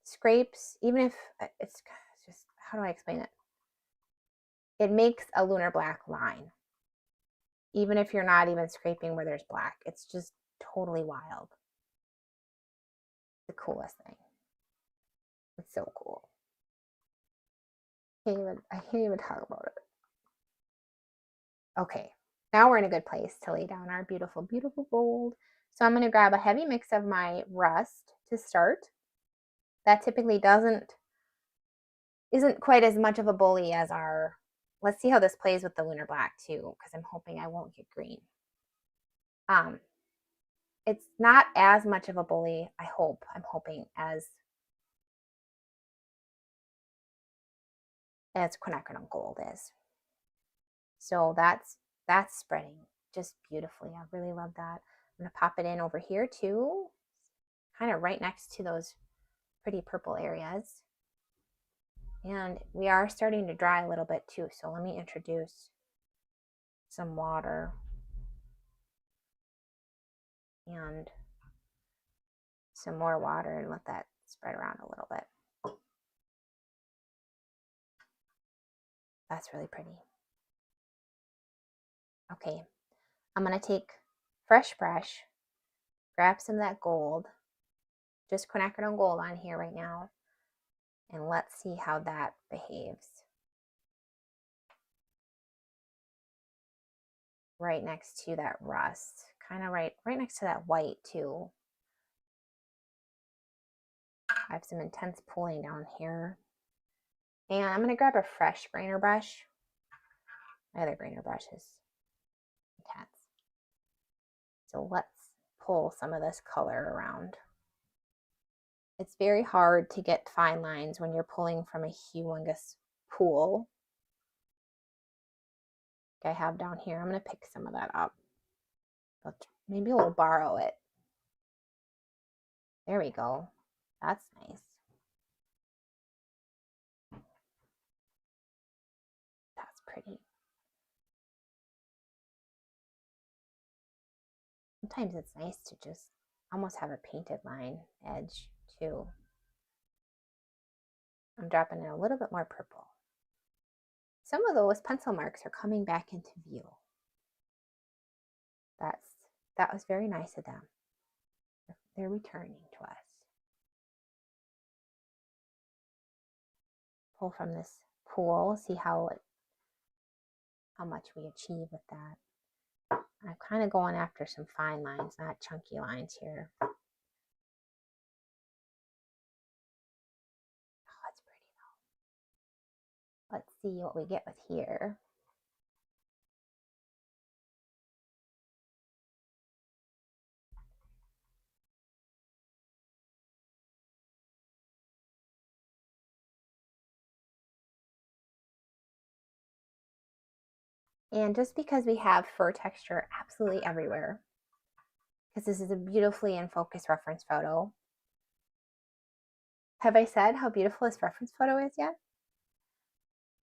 scrapes, even if it's just, how do I explain it? It makes a lunar black line, even if you're not even scraping where there's black. It's just totally wild. The coolest thing. It's so cool. I can't even talk about it. Okay, now we're in a good place to lay down our beautiful, beautiful gold. So I'm going to grab a heavy mix of my rust to start. That typically isn't quite as much of a bully as our, let's see how this plays with the lunar black too, because I'm hoping I won't get green. It's not as much of a bully, I'm hoping, as quinacridone gold is. So that's spreading just beautifully. I really love that. I'm going to pop it in over here too, kind of right next to those pretty purple areas. And we are starting to dry a little bit too, so let me introduce some water and some more water and let that spread around a little bit. That's really pretty. Okay, I'm going to take fresh brush, grab some of that gold, just quinacridone gold on here right now, and let's see how that behaves. right next to that rust, kind of right next to that white too. I have some intense pulling down here. And I'm going to grab a fresh grainer brush. My other grainer brush is intense. So let's pull some of this color around. It's very hard to get fine lines when you're pulling from a humongous pool. Like I have down here. I'm going to pick some of that up. But maybe we'll borrow it. There we go. That's nice. That's pretty. Sometimes it's nice to just almost have a painted line edge too. I'm dropping in a little bit more purple. Some of those pencil marks are coming back into view. That was very nice of them. They're returning to us. Pull from this pool, see how much we achieve with that. I'm kind of going after some fine lines, not chunky lines here. Oh, that's pretty though. Let's see what we get with here. And just because we have fur texture absolutely everywhere, because this is a beautifully in focus reference photo. Have I said how beautiful this reference photo is yet?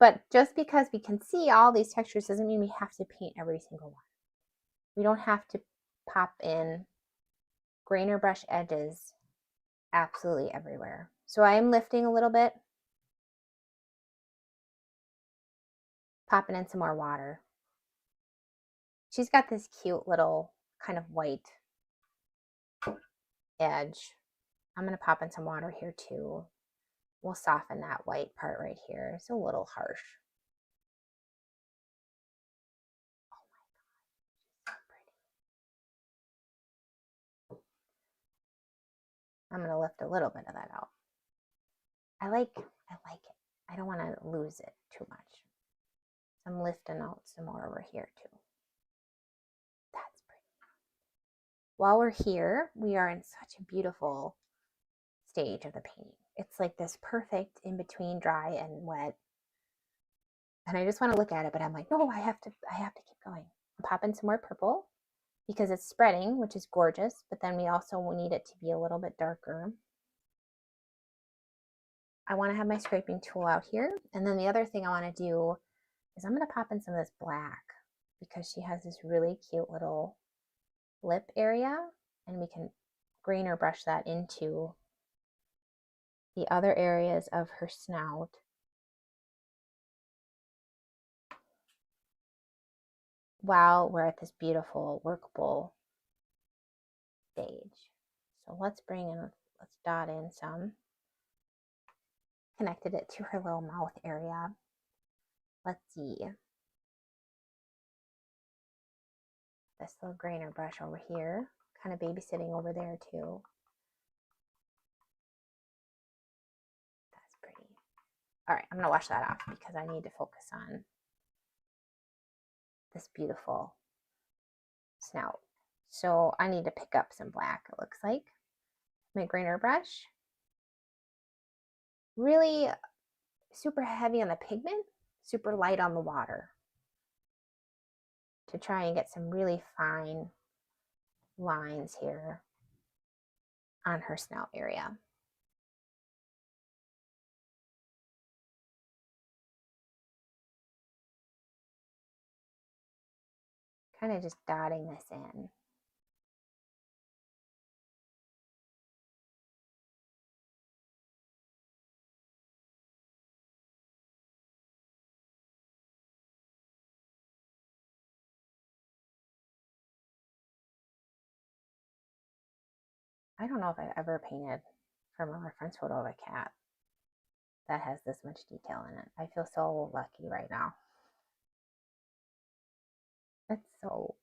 But just because we can see all these textures doesn't mean we have to paint every single one. We don't have to pop in grainer brush edges absolutely everywhere. So I am lifting a little bit, popping in some more water. She's got this cute little kind of white edge. I'm going to pop in some water here too. We'll soften that white part right here. It's a little harsh. Oh my God, she's so pretty. I'm going to lift a little bit of that out. I like it. I don't want to lose it too much. So I'm lifting out some more over here too. That's pretty. While we're here, we are in such a beautiful stage of the painting. It's like this perfect in between dry and wet. And I just want to look at it, but I'm like, no, I have to keep going. I'm popping some more purple because it's spreading, which is gorgeous, but then we also need it to be a little bit darker. I want to have my scraping tool out here. And then the other thing I want to do is I'm going to pop in some of this black because she has this really cute little lip area, and we can grainer brush that into the other areas of her snout. While we're at this beautiful workable stage. So let's dot in some. Connected it to her little mouth area. Let's see. This little grainer brush over here, kind of babysitting over there too. That's pretty. All right, I'm gonna wash that off because I need to focus on this beautiful snout. So I need to pick up some black, it looks like. My grainer brush. Really super heavy on the pigment, super light on the water, to try and get some really fine lines here on her snout area. Kind of just dotting this in. I don't know if I've ever painted from a reference photo of a cat that has this much detail in it. I feel so lucky right now. That's so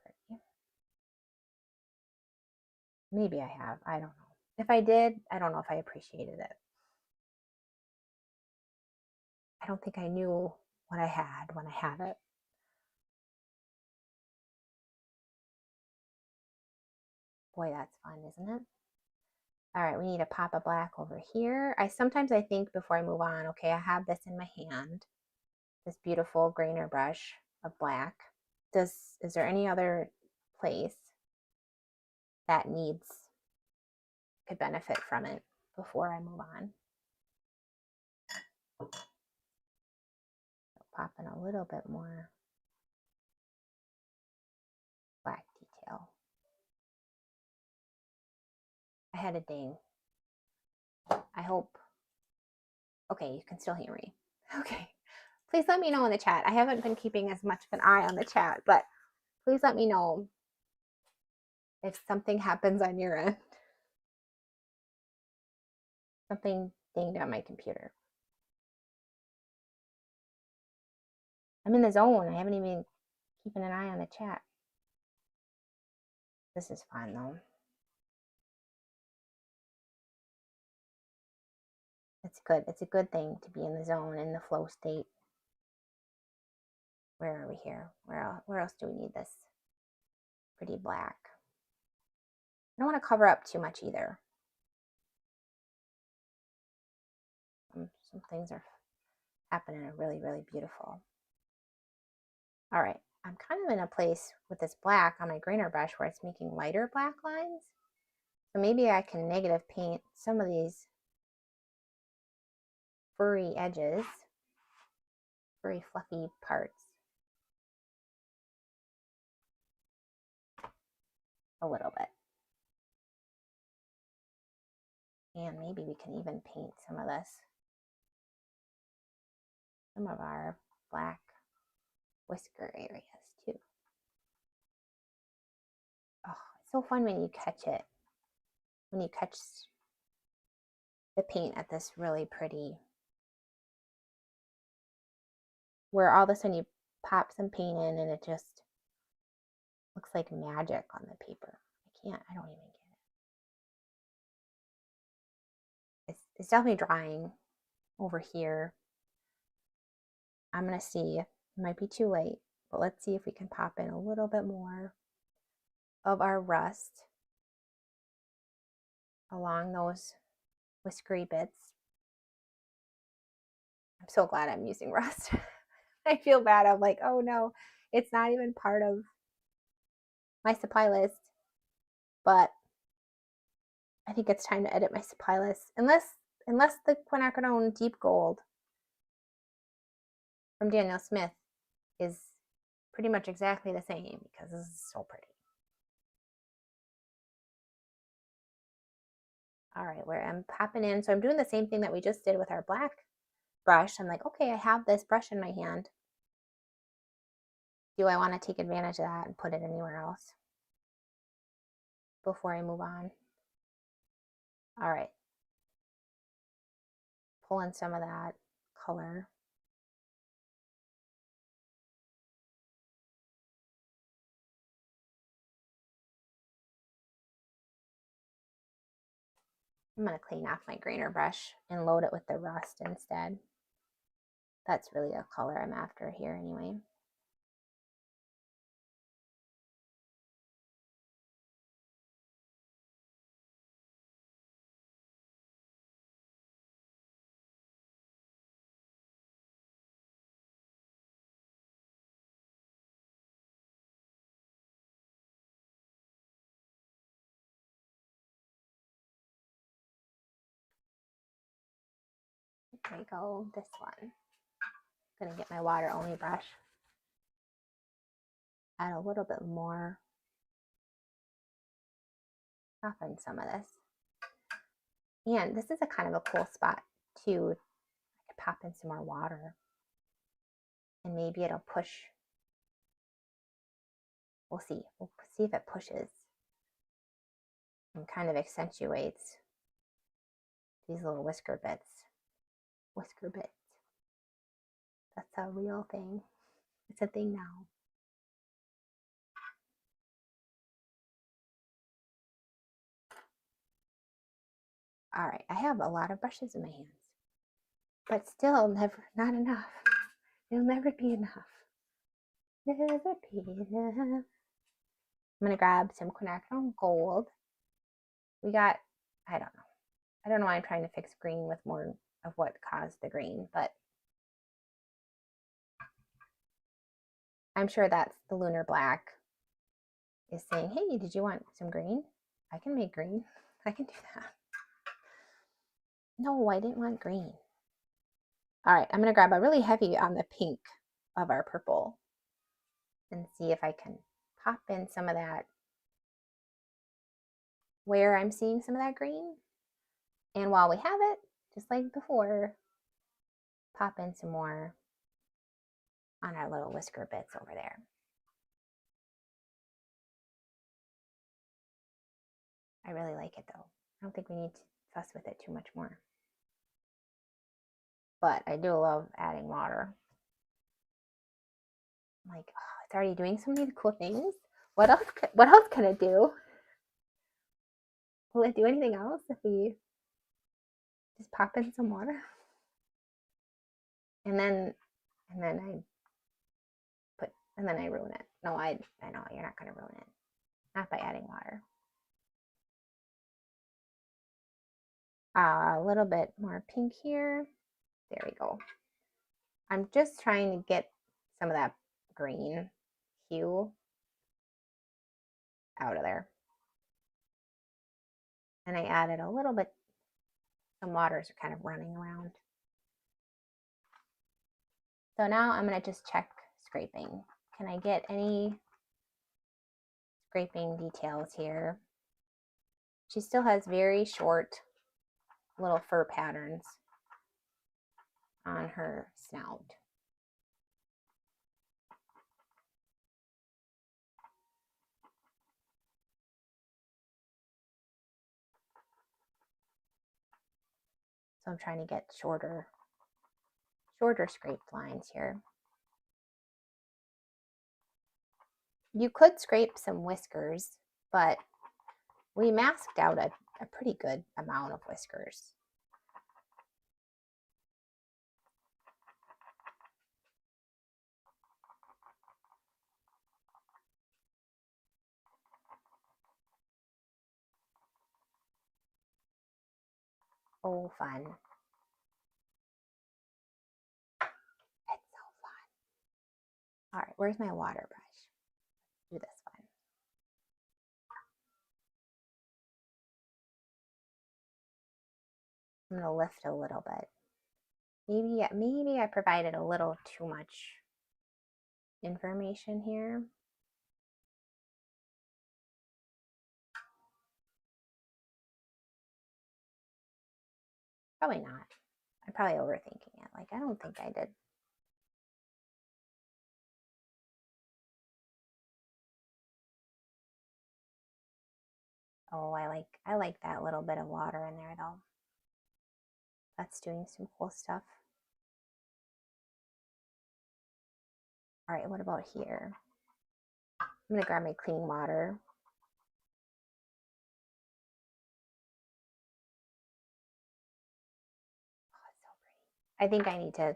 pretty. Maybe I have. I don't know. If I did, I don't know if I appreciated it. I don't think I knew what I had when I had it. Boy, that's fun, isn't it? All right, we need a pop of black over here. Sometimes I think before I move on, okay, I have this in my hand, this beautiful grainer brush of black. Is there any other place that could benefit from it before I move on? Pop in a little bit more black detail. I had a ding. I hope. Okay, you can still hear me. Okay. Please let me know in the chat. I haven't been keeping as much of an eye on the chat, but please let me know if something happens on your end. Something dinged on my computer. I'm in the zone. I haven't even keeping an eye on the chat. This is fun though. It's good. It's a good thing to be in the zone, in the flow state. Where are we here? Where else do we need this pretty black? I don't want to cover up too much either. Some things are happening are really, really beautiful. All right, I'm kind of in a place with this black on my grainer brush where it's making lighter black lines. So maybe I can negative paint some of these furry edges, furry fluffy parts a little bit. And maybe we can even paint some of this, some of our black whisker areas too. Oh, it's so fun when you catch it, when you catch the paint at this really pretty, where all of a sudden you pop some paint in and it just looks like magic on the paper. I don't even get it. It's definitely drying over here. I'm gonna see, it might be too late, but let's see if we can pop in a little bit more of our rust along those whiskery bits. I'm so glad I'm using rust. I feel bad. I'm like, oh no, it's not even part of my supply list, but I think it's time to edit my supply list. Unless the quinacridone deep gold from Daniel Smith is pretty much exactly the same, because this is so pretty. All right, where I'm popping in, so I'm doing the same thing that we just did with our black brush. I'm like, okay, I have this brush in my hand. Do I want to take advantage of that and put it anywhere else before I move on? All right, pull in some of that color. I'm going to clean off my grainer brush and load it with the rust instead. That's really the color I'm after here anyway. There we go, this one. I'm gonna get my water only brush. Add a little bit more. Soften some of this. And this is a kind of a cool spot too. I could pop in some more water. And maybe it'll push. We'll see. We'll see if it pushes and kind of accentuates these little whisker bits. Whisker bits. That's a real thing. It's a thing now. All right, I have a lot of brushes in my hands, but still not enough. It'll never be enough. Never be enough. I'm gonna grab some quinacridone gold. We got, I don't know. I don't know why I'm trying to fix green with more of what caused the green, but I'm sure that's the lunar black is saying, hey, did you want some green? I can make green. I can do that. No, I didn't want green. All right, I'm gonna grab a really heavy on the pink of our purple and see if I can pop in some of that where I'm seeing some of that green. And while we have it, just like before, pop in some more on our little whisker bits over there. I really like it though. I don't think we need to fuss with it too much more. But I do love adding water. I'm like, oh, it's already doing so many cool things. What else can it do? Will it do anything else if we just pop in some water? And then I ruin it. No, I know you're not gonna ruin it. Not by adding water. A little bit more pink here. There we go. I'm just trying to get some of that green hue out of there. And I added a little bit, some waters are kind of running around. So now I'm gonna just check scraping. Can I get any scraping details here? She still has very short little fur patterns on her snout. So I'm trying to get shorter scraped lines here. You could scrape some whiskers, but we masked out a pretty good amount of whiskers. Oh, fun. It's so fun. All right, where's my water brush? Let's do this one. I'm gonna lift a little bit. Maybe I provided a little too much information here. Probably not. I'm probably overthinking it. Like, I don't think I did. Oh, I like that little bit of water in there though. That's doing some cool stuff. All right, what about here? I'm gonna grab my clean water. Oh, it's so pretty. I think I need to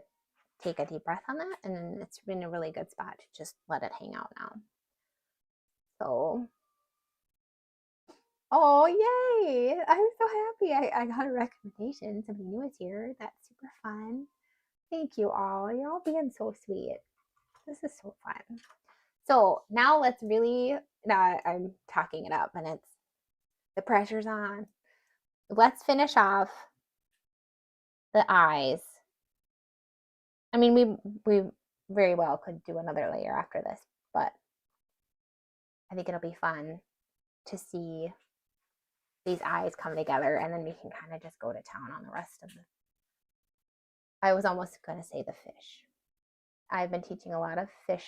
take a deep breath on that, and then it's been a really good spot to just let it hang out now. So, oh, yay! I'm so happy. I got a recommendation. Somebody new is here. That's super fun. Thank you all. You're all being so sweet. This is so fun. So now let's really, now I'm talking it up and it's, the pressure's on. Let's finish off the eyes. I mean, we very well could do another layer after this, but I think it'll be fun to see these eyes come together, and then we can kind of just go to town on the rest of the, I was almost going to say the fish. I've been teaching a lot of fish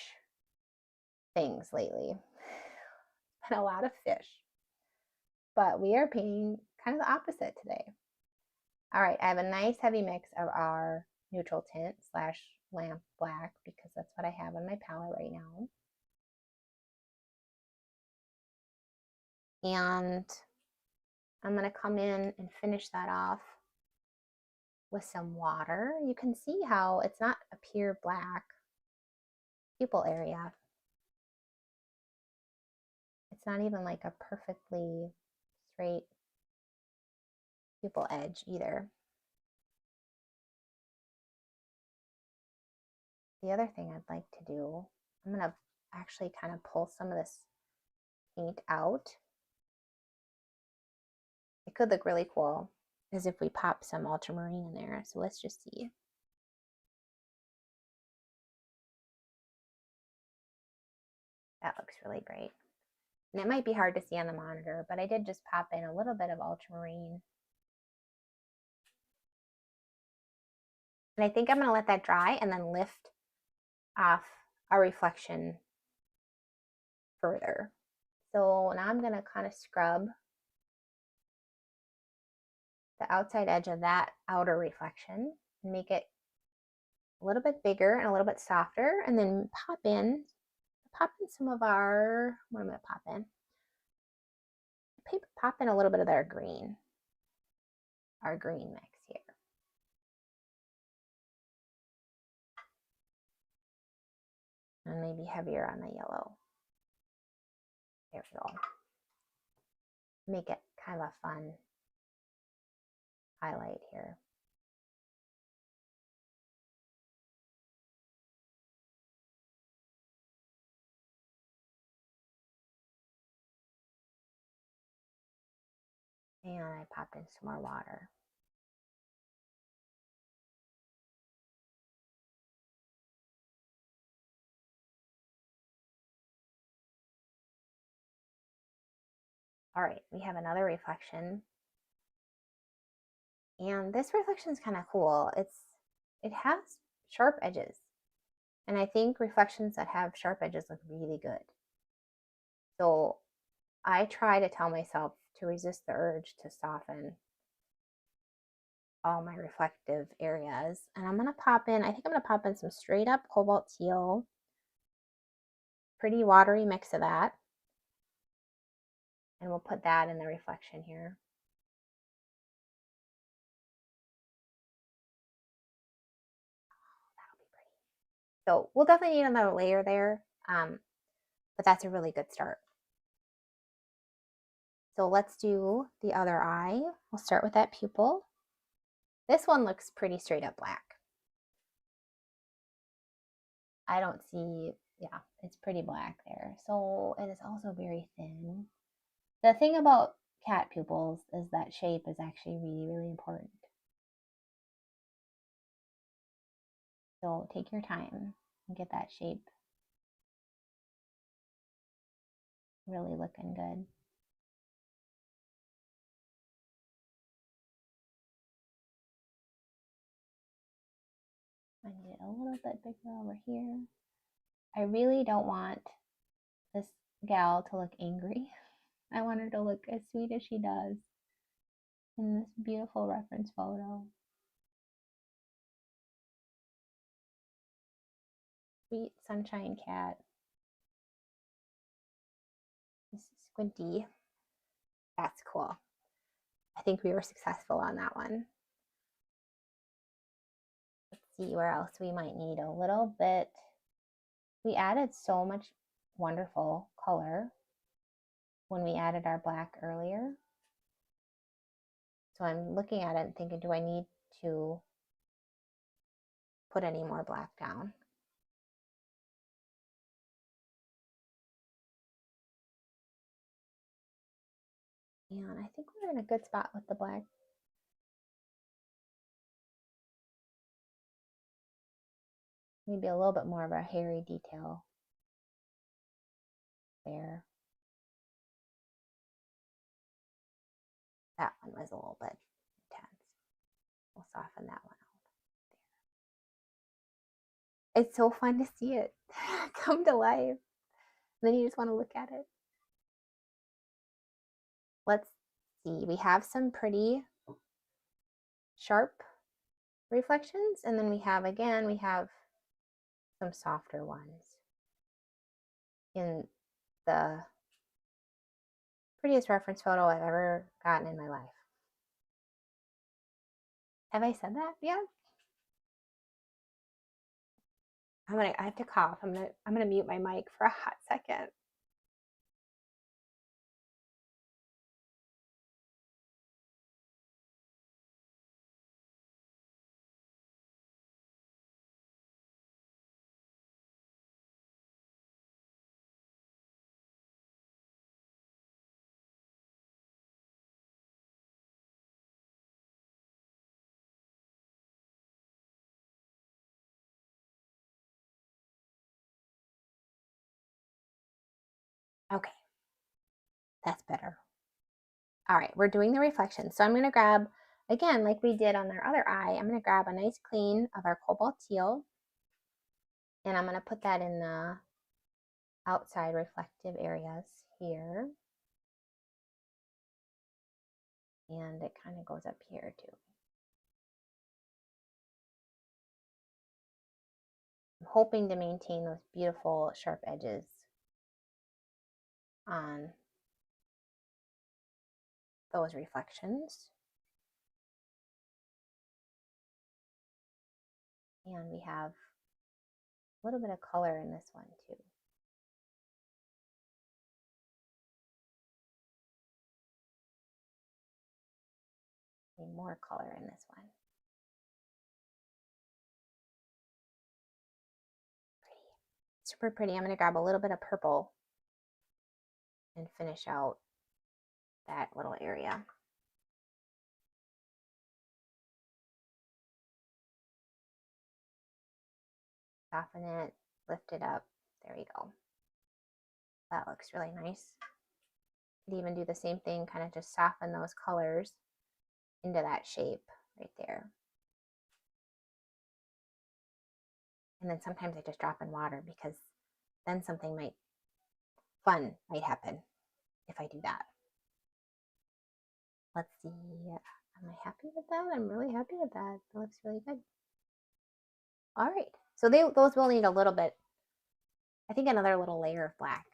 things lately, and a lot of fish, but we are painting kind of the opposite today. All right, I have a nice heavy mix of our neutral tint slash lamp black because that's what I have on my palette right now. And I'm going to come in and finish that off with some water. You can see how it's not a pure black pupil area. It's not even like a perfectly straight pupil edge either. The other thing I'd like to do, I'm going to actually kind of pull some of this paint out. It could look really cool as if we pop some ultramarine in there. So let's just see. That looks really great. And it might be hard to see on the monitor, but I did just pop in a little bit of ultramarine. And I think I'm going to let that dry and then lift off our reflection further. So now I'm going to kind of scrub the outside edge of that outer reflection and make it a little bit bigger and a little bit softer, and then pop in some of our, what am I going to pop in? Pop in a little bit of our green mix here. And maybe heavier on the yellow. There we go. Make it kind of a fun highlight here. And I popped in some more water. All right, we have another reflection. And this reflection is kind of cool. It has sharp edges. And I think reflections that have sharp edges look really good. So I try to tell myself to resist the urge to soften all my reflective areas. And I'm going to pop in, I think I'm going to pop in some straight up cobalt teal. Pretty watery mix of that. And we'll put that in the reflection here. That'll be pretty. So we'll definitely need another layer there, but that's a really good start. So let's do the other eye. We'll start with that pupil. This one looks pretty straight up black. I don't see, yeah, it's pretty black there. So it is also very thin. The thing about cat pupils is that shape is actually really, really important. So take your time and get that shape really looking good. I need it a little bit bigger over here. I really don't want this gal to look angry. I want her to look as sweet as she does in this beautiful reference photo. Sweet sunshine cat. This is Squinty. That's cool. I think we were successful on that one. Let's see where else we might need a little bit. We added so much wonderful color when we added our black earlier. So I'm looking at it and thinking, do I need to put any more black down? And I think we're in a good spot with the black. Maybe a little bit more of a hairy detail there. That one was a little bit intense. We'll soften that one out. There. It's so fun to see it come to life. And then you just want to look at it. Let's see. We have some pretty sharp reflections, and then we have some softer ones in the Prettiest reference photo I've ever gotten in my life. Have I said that yet? I have to cough. I'm gonna mute my mic for a hot second. Okay, that's better. All right, we're doing the reflection. So I'm going to grab, again, like we did on our other eye, I'm going to grab a nice clean of our cobalt teal, and I'm going to put that in the outside reflective areas here. And it kind of goes up here too. I'm hoping to maintain those beautiful sharp edges on those reflections. And we have a little bit of color in this one too. Need more color in this one. Pretty. Super pretty. I'm going to grab a little bit of purple and finish out that little area. Soften it, lift it up. There we go. That looks really nice. Could even do the same thing, kind of just soften those colors into that shape right there. And then sometimes I just drop in water because then something fun might happen if I do that. Let's see. Am I happy with that? I'm really happy with that. That looks really good. All right. So those will need a little bit, I think another little layer of black.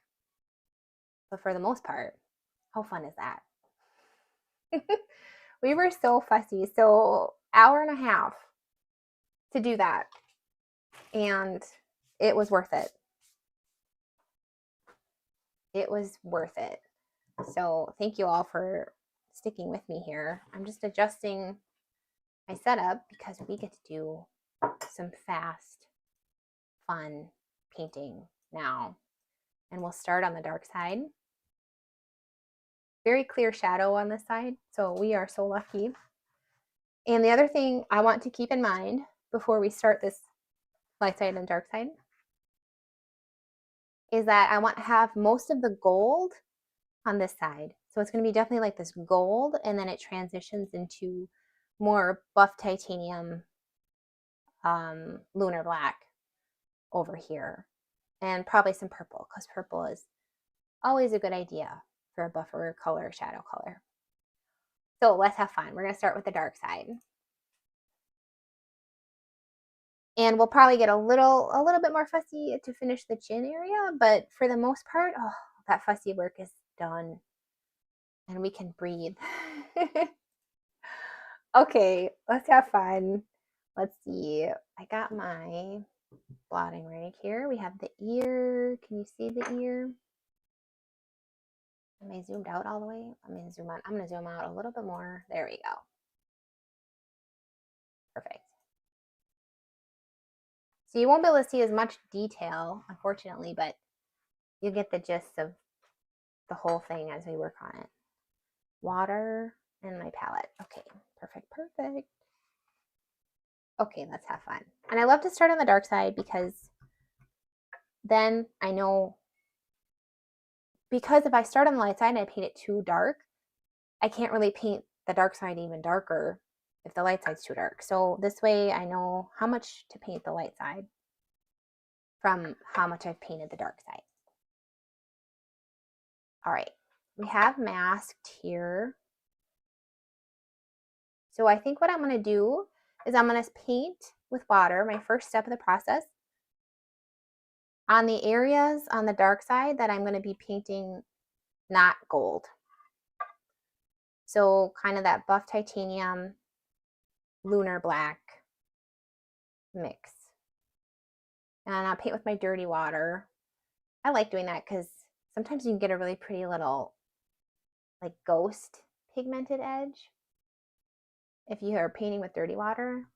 But for the most part, how fun is that? We were so fussy. So hour and a half to do that. And it was worth it. It was worth it. So thank you all for sticking with me here. I'm just adjusting my setup because we get to do some fast, fun painting now. And we'll start on the dark side. Very clear shadow on this side, so we are so lucky. And the other thing I want to keep in mind before we start this light side and dark side is that I want to have most of the gold on this side. So it's going to be definitely like this gold, and then it transitions into more buff titanium lunar black over here, and probably some purple, because purple is always a good idea for a buffer color, shadow color. So let's have fun. We're going to start with the dark side. And we'll probably get a little bit more fussy to finish the chin area, but for the most part, oh, that fussy work is done. And we can breathe. Okay, let's have fun. Let's see. I got my blotting rag here. We have the ear. Can you see the ear? Am I zoomed out all the way? I'm going to zoom out. I'm going to zoom out a little bit more. There we go. Perfect. So you won't be able to see as much detail, unfortunately, but you get the gist of the whole thing as we work on it. Water and my palette. Okay, perfect, perfect. Okay, let's have fun. And I love to start on the dark side because then I know, because if I start on the light side and I paint it too dark, I can't really paint the dark side even darker if the light side's too dark. So this way I know how much to paint the light side from how much I've painted the dark side. All right, we have masked here. So I think what I'm going to do is I'm going to paint with water, my first step of the process, on the areas on the dark side that I'm going to be painting not gold. So kind of that buff titanium, lunar black mix. And I'll paint with my dirty water. I like doing that because sometimes you can get a really pretty little like ghost pigmented edge if you are painting with dirty water,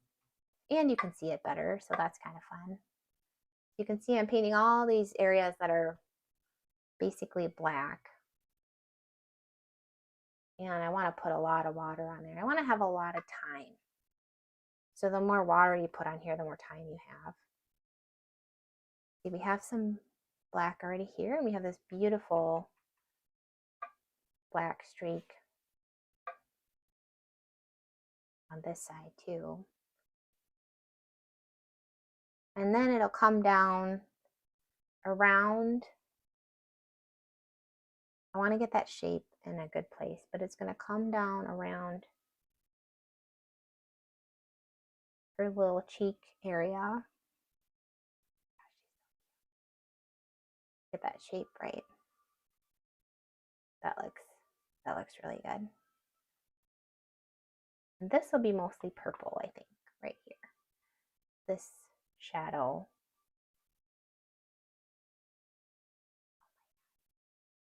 and you can see it better, so that's kind of fun. You can see I'm painting all these areas that are basically black, and I want to put a lot of water on there. I want to have a lot of time, so the more water you put on here, the more time you have. See, we have some black already here, and we have this beautiful black streak on this side too. And then it'll come down around. I want to get that shape in a good place, but it's going to come down around her little cheek area. Get that shape right. That looks really good. And this will be mostly purple, I think, right here. This shadow.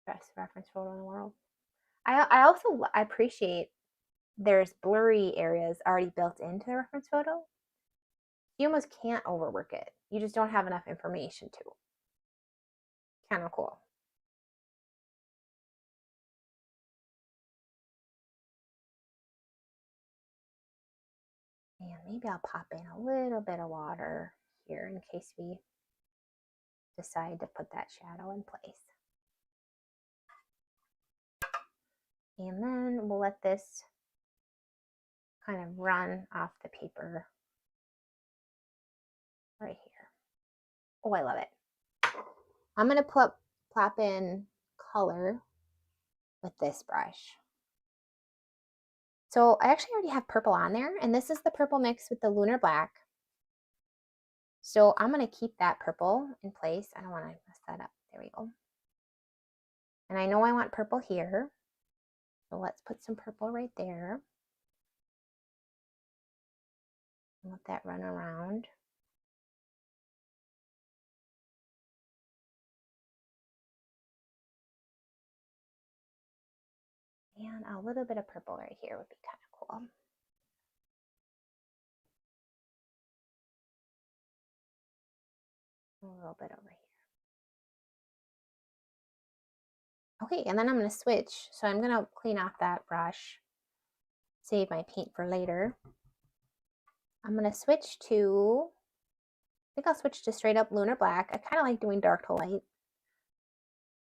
Best reference photo in the world. I also appreciate there's blurry areas already built into the reference photo. You almost can't overwork it. You just don't have enough information to. Kind of cool. And maybe I'll pop in a little bit of water here in case we decide to put that shadow in place. And then we'll let this kind of run off the paper right here. Oh, I love it. I'm going to plop in color with this brush. So I actually already have purple on there, and this is the purple mix with the lunar black. So I'm going to keep that purple in place. I don't want to mess that up. There we go. And I know I want purple here. So let's put some purple right there. Let that run around. And a little bit of purple right here would be kind of cool. A little bit over here. Okay, and then I'm going to switch. So I'm going to clean off that brush, save my paint for later. I'm going to switch to, I think I'll switch to straight up lunar black. I kind of like doing dark to light.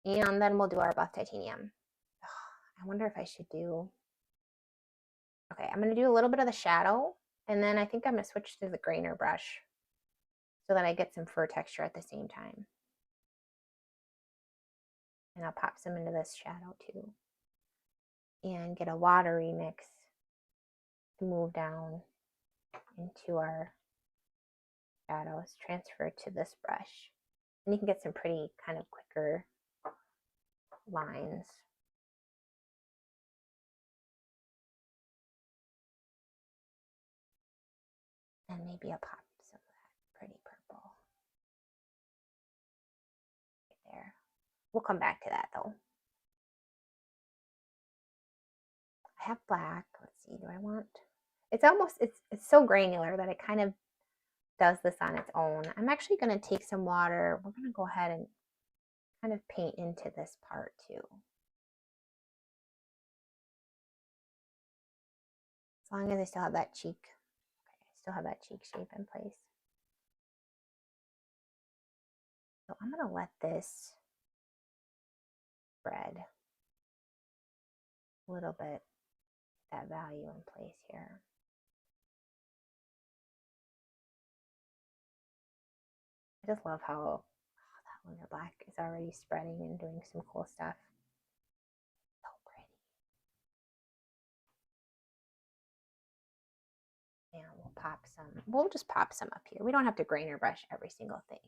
And then we'll do our buff titanium. I wonder if I should do, okay, I'm going to do a little bit of the shadow, and then I think I'm going to switch to the grainer brush so that I get some fur texture at the same time. And I'll pop some into this shadow too. And get a watery mix to move down into our shadows, transfer to this brush. And you can get some pretty kind of quicker lines. And maybe I'll pop some of that pretty purple right there. We'll come back to that though. I have black. Let's see, do I want? It's almost, it's so granular that it kind of does this on its own. I'm actually going to take some water. We're going to go ahead and kind of paint into this part too. As long as I still have that cheek. Okay, I still have that cheek shape in place. So I'm going to let this spread a little bit, that value in place here. I just love how that lunar black is already spreading and doing some cool stuff. So pretty. And we'll just pop some up here. We don't have to grainer brush every single thing.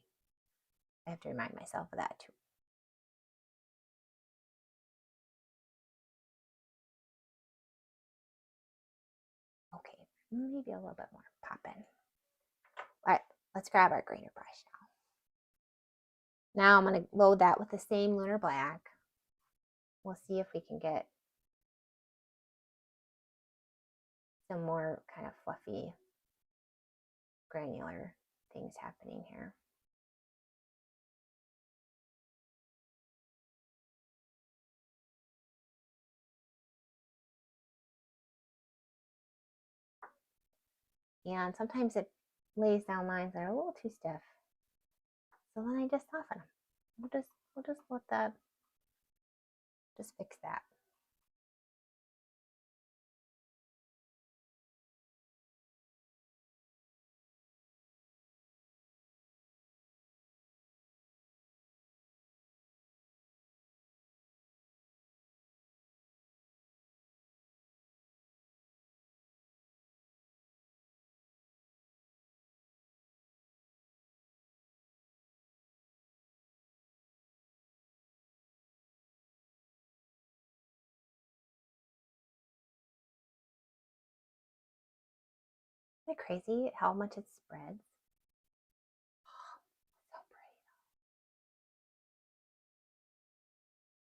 I have to remind myself of that too. maybe a little bit more popping. All right, let's grab our grainer brush now. Now I'm going to load that with the same lunar black. We'll see if we can get some more kind of fluffy, granular things happening here. And sometimes it lays down lines that are a little too stiff. So then I just soften them. We'll just let that, just fix that. Isn't it crazy how much it spreads? So pretty.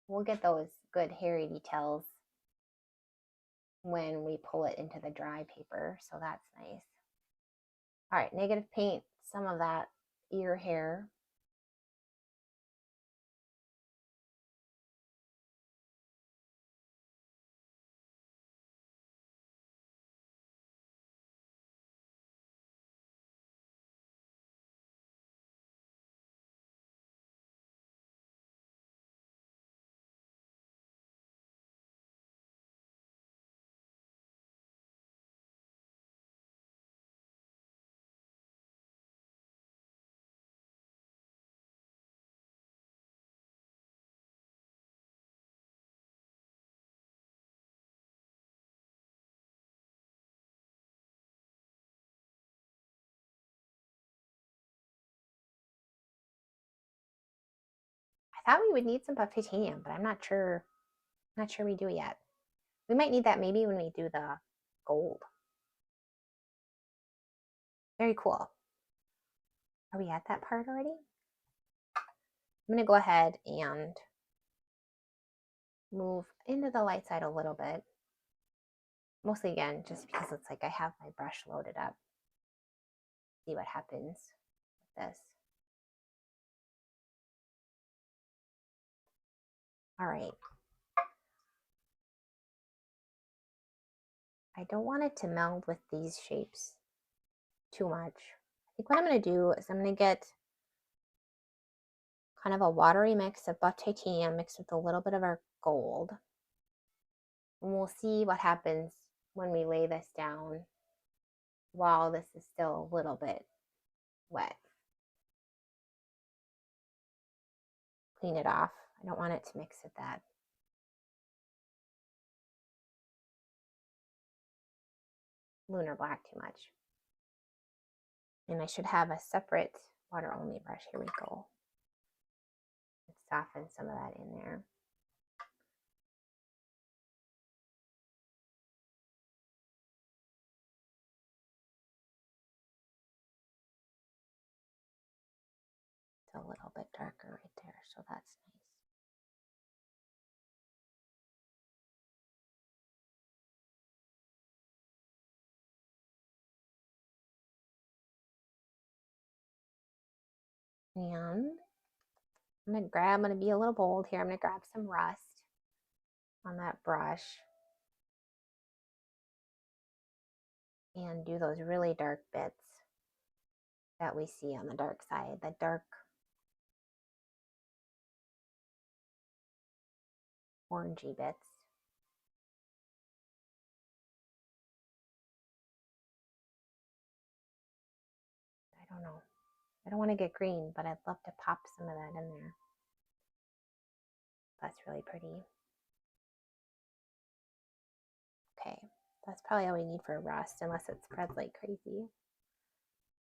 We'll get those good hairy details when we pull it into the dry paper, so that's nice. All right, negative paint some of that ear hair. I thought we would need some buff titanium, but I'm not sure we do yet. We might need that maybe when we do the gold. Very cool. Are we at that part already? I'm going to go ahead and move into the light side a little bit. Mostly again, just because it's like I have my brush loaded up. See what happens with this. All right. I don't want it to meld with these shapes too much. I think what I'm going to do is I'm going to get kind of a watery mix of buff titanium mixed with a little bit of our gold. And we'll see what happens when we lay this down while this is still a little bit wet. Clean it off. I don't want it to mix with that. Lunar black too much. And I should have a separate water only brush. Here we go. Let's soften some of that in there. It's a little bit darker right there, so that's nice. And I'm going to be a little bold here. I'm going to grab some rust on that brush and do those really dark bits that we see on the dark side, the dark orangey bits. I don't know. I don't want to get green, but I'd love to pop some of that in there. That's really pretty. Okay, that's probably all we need for rust, unless it spreads like crazy.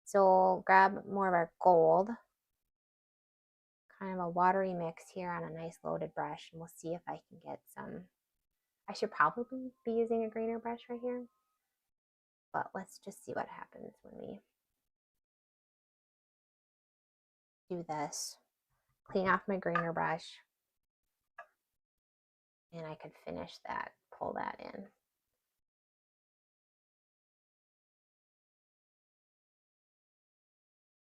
So grab more of our gold, kind of a watery mix here on a nice loaded brush, and we'll see if I can get some. I should probably be using a grainer brush right here, But let's just see what happens when we do this. Clean off my grainer brush. And I could finish that, pull that in.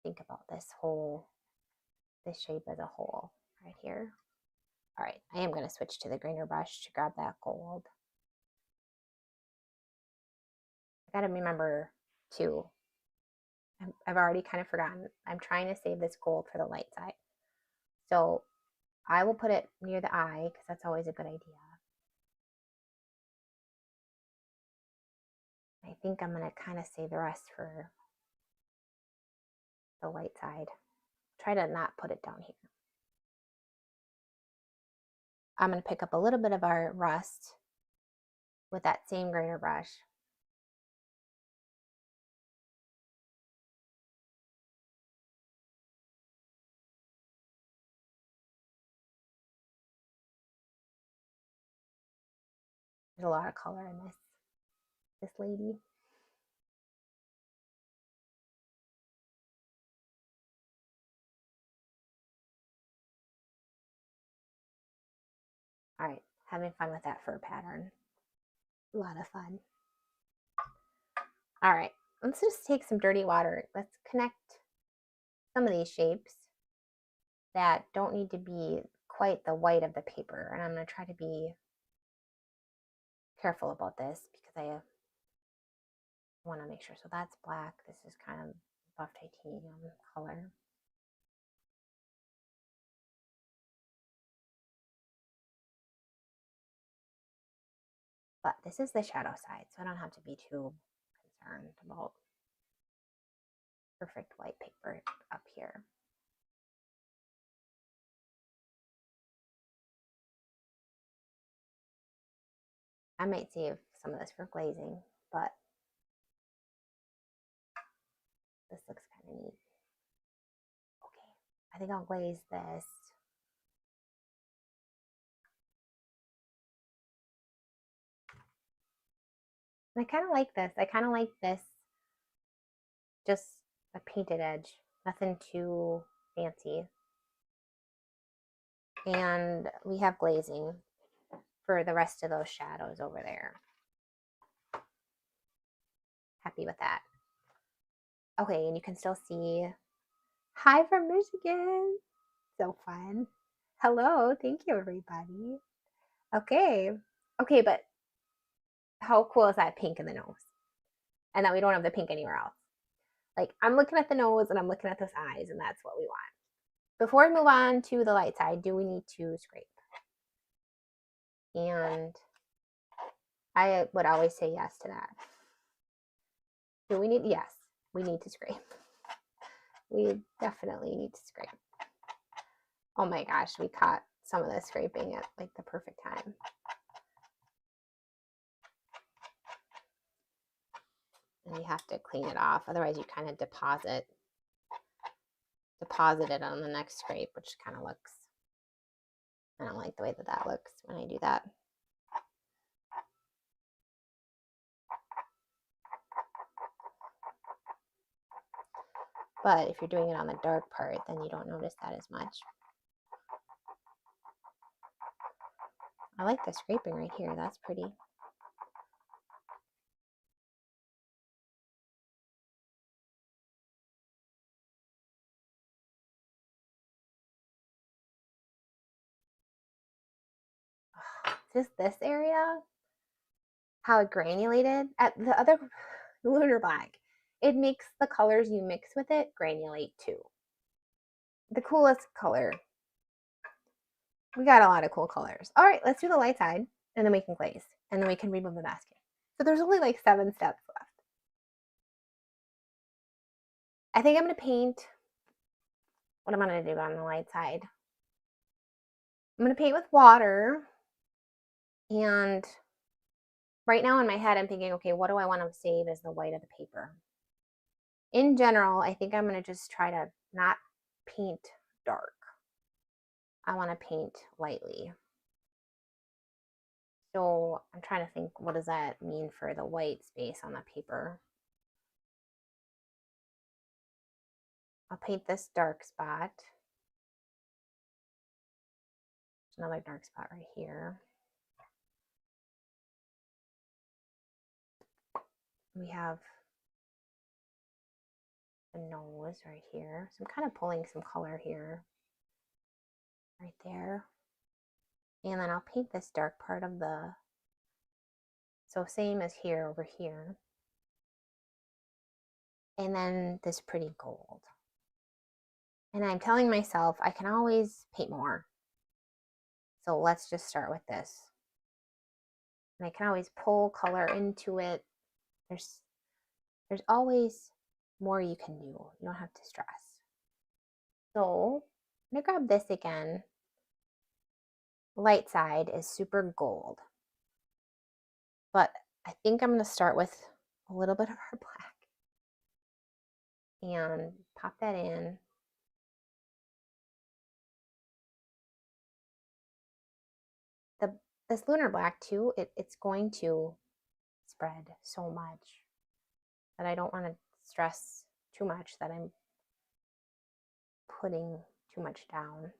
Think about this shape as a whole right here. All right, I am going to switch to the grainer brush to grab that gold. I got to remember too, I've already kind of forgotten, I'm trying to save this gold for the light side. So I will put it near the eye because that's always a good idea. I think I'm going to kind of save the rest for the light side. Try to not put it down here. I'm going to pick up a little bit of our rust with that same grainer brush. There's a lot of color in this lady. All right, having fun with that fur pattern. A lot of fun. All right, let's just take some dirty water. Let's connect some of these shapes that don't need to be quite the white of the paper. And I'm going to try to be careful about this because I want to make sure. So that's black. This is kind of buff titanium color. But this is the shadow side, so I don't have to be too concerned about perfect white paper up here. I might save some of this for glazing, but this looks kind of neat. Okay, I think I'll glaze this. And I kind of like this. I kind of like this, just a painted edge, nothing too fancy. And we have glazing for the rest of those shadows over there. Happy with that. Okay, and you can still see, hi from Michigan. So fun. Hello, thank you everybody. Okay, but how cool is that pink in the nose? And that we don't have the pink anywhere else. Like, I'm looking at the nose and I'm looking at those eyes, and that's what we want. Before we move on to the light side, do we need to scrape? And I would always say yes to that. Do we need? Yes, we need to scrape. We definitely need to scrape. Oh my gosh, we caught some of the scraping at like the perfect time. And you have to clean it off, otherwise you kind of deposit it on the next scrape, which kind of looks, I don't like the way that looks when I do that. But if you're doing it on the dark part, then you don't notice that as much. I like the scraping right here. That's pretty. Just this area, how it granulated at the other lunar black, it makes the colors you mix with it granulate too. The coolest color. We got a lot of cool colors. All right, let's do the light side, and then we can glaze, and then we can remove the masking. So there's only like 7 steps left. I think I'm going to paint. What am I going to do on the light side? I'm going to paint with water. And right now in my head, I'm thinking, okay, what do I want to save as the white of the paper? In general, I think I'm going to just try to not paint dark. I want to paint lightly. So I'm trying to think, what does that mean for the white space on the paper? I'll paint this dark spot. There's another dark spot right here. We have the nose right here. So I'm kind of pulling some color here, right there. And then I'll paint this dark part of the, so same as here over here. And then this pretty gold. And I'm telling myself I can always paint more. So let's just start with this. And I can always pull color into it. There's always more you can do. You don't have to stress. So I'm gonna grab this again. Light side is super gold. But I think I'm gonna start with a little bit of our black. And pop that in. This lunar black too, it's going to spread so much that I don't want to stress too much that I'm putting too much down.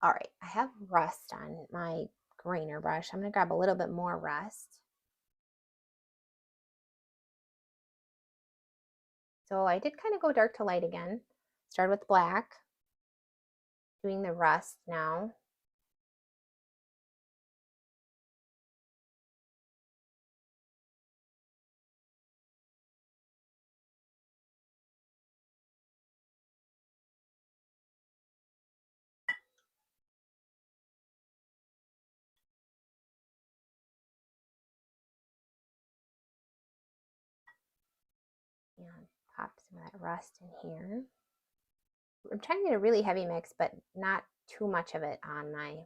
All right, I have rust on my grainer brush. I'm going to grab a little bit more rust. So I did kind of go dark to light again. Started with black, doing the rust now. And pop some of that rust in here. I'm trying to get a really heavy mix, but not too much of it on my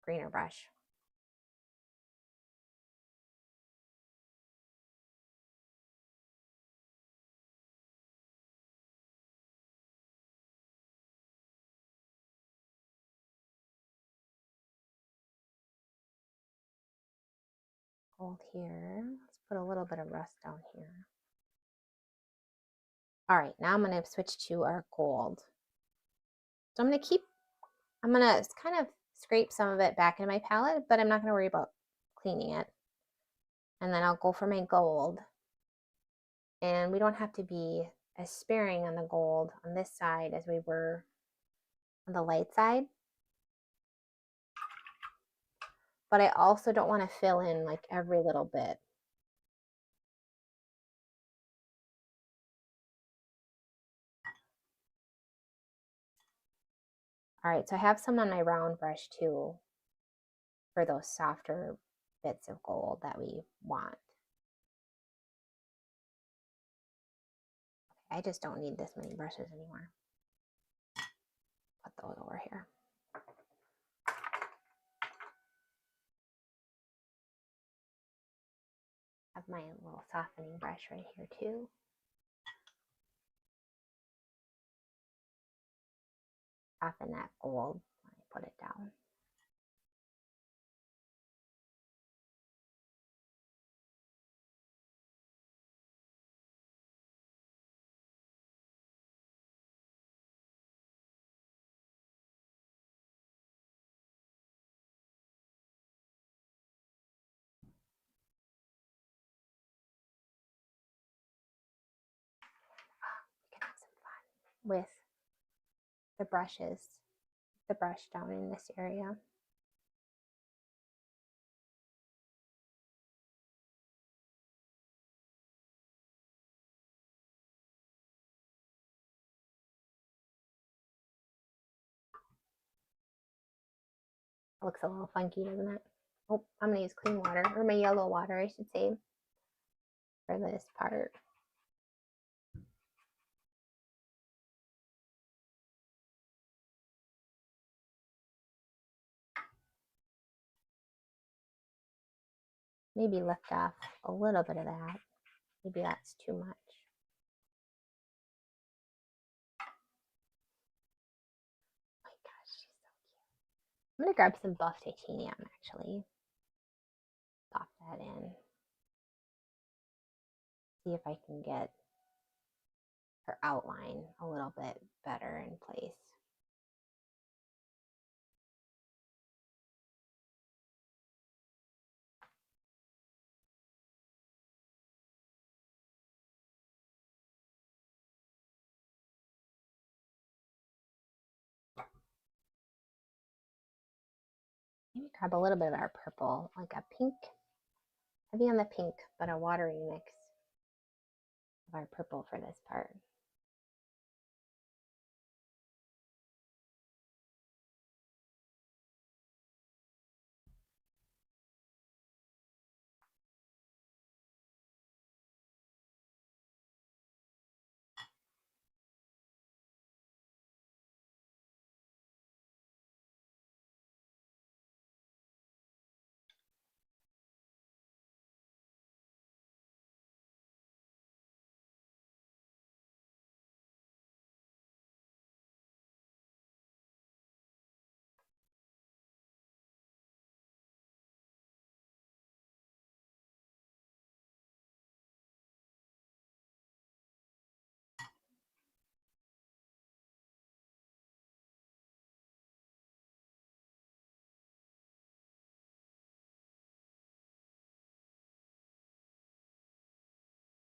grainer brush. Gold here. Let's put a little bit of rust down here. All right, now I'm going to switch to our gold. So I'm going to kind of scrape some of it back into my palette, but I'm not going to worry about cleaning it. And then I'll go for my gold. And we don't have to be as sparing on the gold on this side as we were on the light side. But I also don't want to fill in like every little bit. All right, so I have some on my round brush too for those softer bits of gold that we want. I just don't need this many brushes anymore. Put those over here. Have my little softening brush right here too. Soften that gold when I put it down. We can have some fun with the brushes, the brush down in this area. It looks a little funky, doesn't it? Oh, I'm gonna use clean water, or my yellow water, I should say, for this part. Maybe lift off a little bit of that. Maybe that's too much. Oh my gosh, she's so cute. I'm gonna grab some buff titanium actually. pop that in. See if I can get her outline a little bit better in place. Maybe grab a little bit of our purple, like a pink, heavy on the pink, but a watery mix of our purple for this part.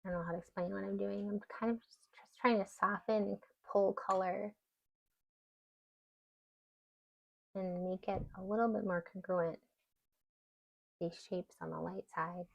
I don't know how to explain what I'm doing. I'm kind of just trying to soften and pull color and make it a little bit more congruent. These shapes on the light side.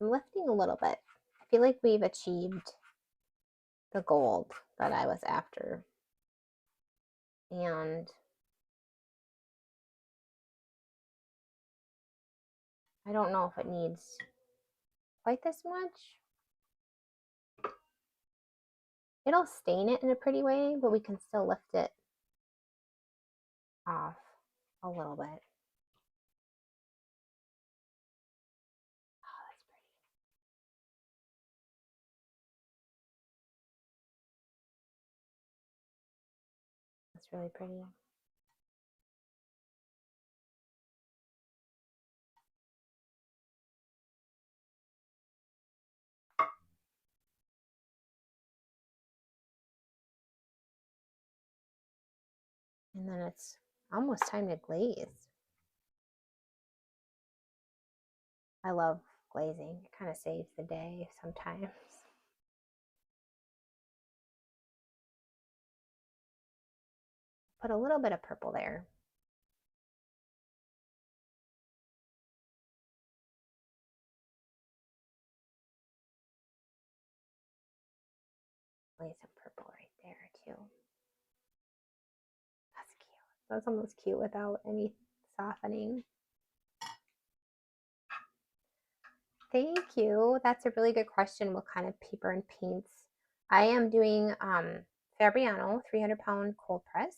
I'm lifting a little bit. I feel like we've achieved the gold that I was after. And I don't know if it needs quite this much. It'll stain it in a pretty way, but we can still lift it off a little bit. Oh, that's pretty. That's really pretty. And then it's almost time to glaze. I love glazing. It kind of saves the day sometimes. Put a little bit of purple there. Lay some purple right there too. That's cute. That's almost cute without any softening. Thank you. That's a really good question. What kind of paper and paints? I am doing Fabriano 300-pound cold press.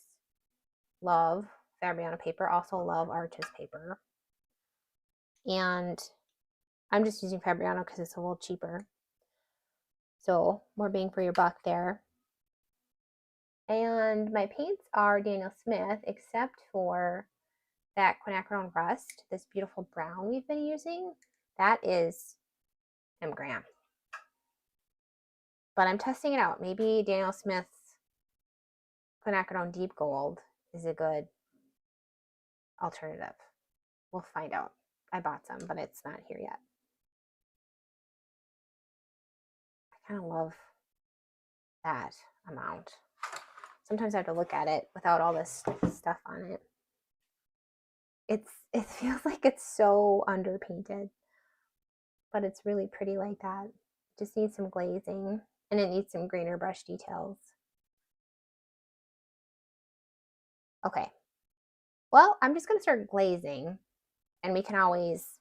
Love Fabriano paper. Also love Arches paper. And I'm just using Fabriano because it's a little cheaper. So more bang for your buck there. And my paints are Daniel Smith, except for that quinacridone rust, this beautiful brown we've been using. That is M. Graham. But I'm testing it out. Maybe Daniel Smith's quinacridone deep gold is a good alternative. We'll find out. I bought some, but it's not here yet. kind of love that amount. Sometimes I have to look at it without all this stuff on it. It feels like it's so underpainted, but it's really pretty like that. It just needs some glazing, and it needs some greener brush details. Okay, well, I'm just gonna start glazing, and we can always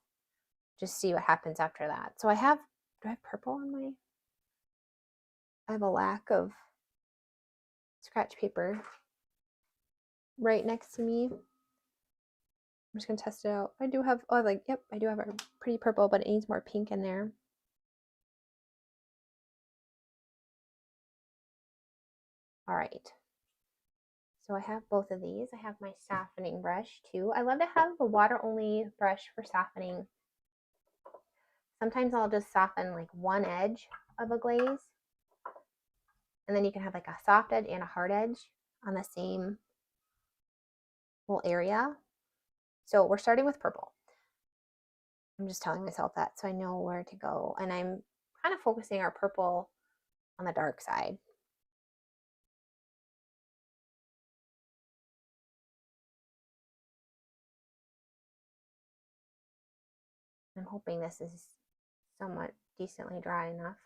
just see what happens after that. So do I have purple on my, I have a lack of scratch paper right next to me. I'm just gonna test it out. I do have, oh, like, yep, I do have a pretty purple, but it needs more pink in there. All right. So I have both of these. I have my softening brush too. I love to have a water-only brush for softening. Sometimes I'll just soften like one edge of a glaze. And then you can have like a soft edge and a hard edge on the same little area. So we're starting with purple. I'm just telling myself that so I know where to go. And I'm kind of focusing our purple on the dark side. I'm hoping this is somewhat decently dry enough.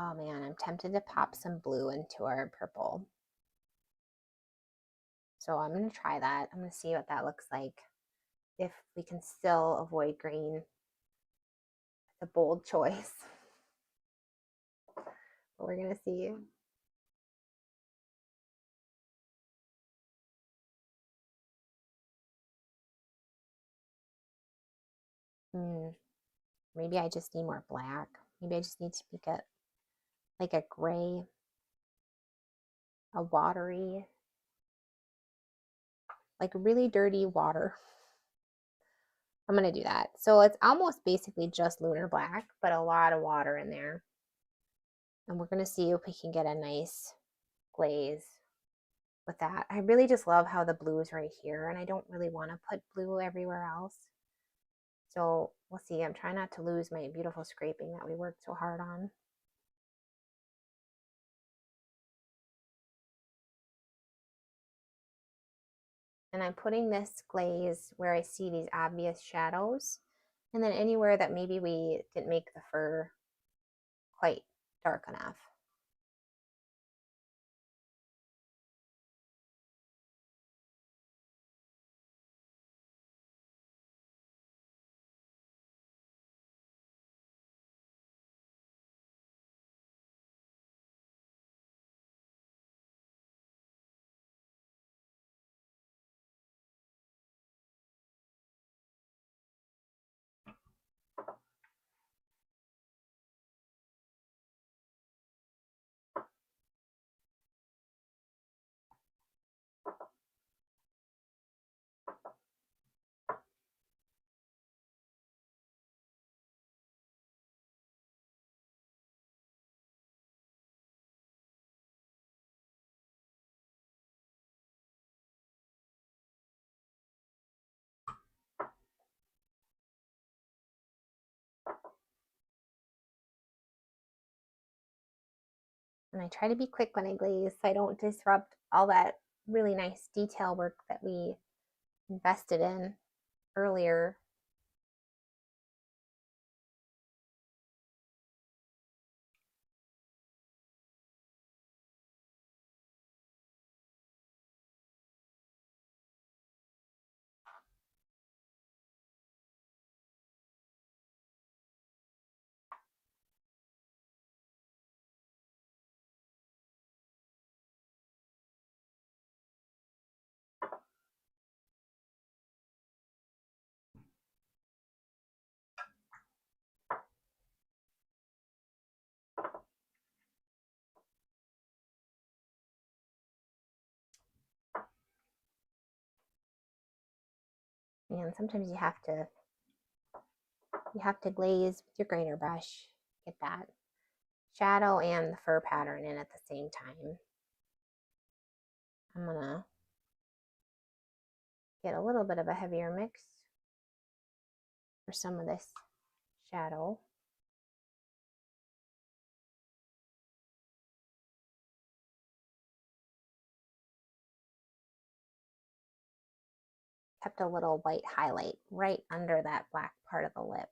Oh man, I'm tempted to pop some blue into our purple. So I'm going to try that. I'm going to see what that looks like. If we can still avoid green. It's a bold choice. But we're going to see. Maybe I just need more black. Maybe I just need to make it like a gray, a watery, like really dirty water. I'm going to do that. So it's almost basically just lunar black, but a lot of water in there. And we're going to see if we can get a nice glaze with that. I really just love how the blue is right here, and I don't really want to put blue everywhere else. So we'll see. I'm trying not to lose my beautiful scraping that we worked so hard on. And I'm putting this glaze where I see these obvious shadows, and then anywhere that maybe we didn't make the fur quite dark enough. And I try to be quick when I glaze so I don't disrupt all that really nice detail work that we invested in earlier. And sometimes you have to glaze with your grainer brush, get that shadow and the fur pattern in at the same time. I'm gonna get a little bit of a heavier mix for some of this shadow. Kept a little white highlight right under that black part of the lip.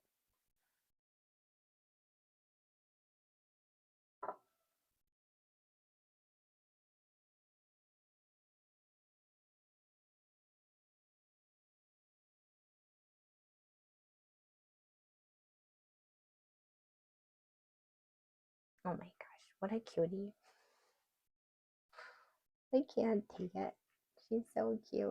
Oh my gosh, what a cutie. I can't take it. She's so cute.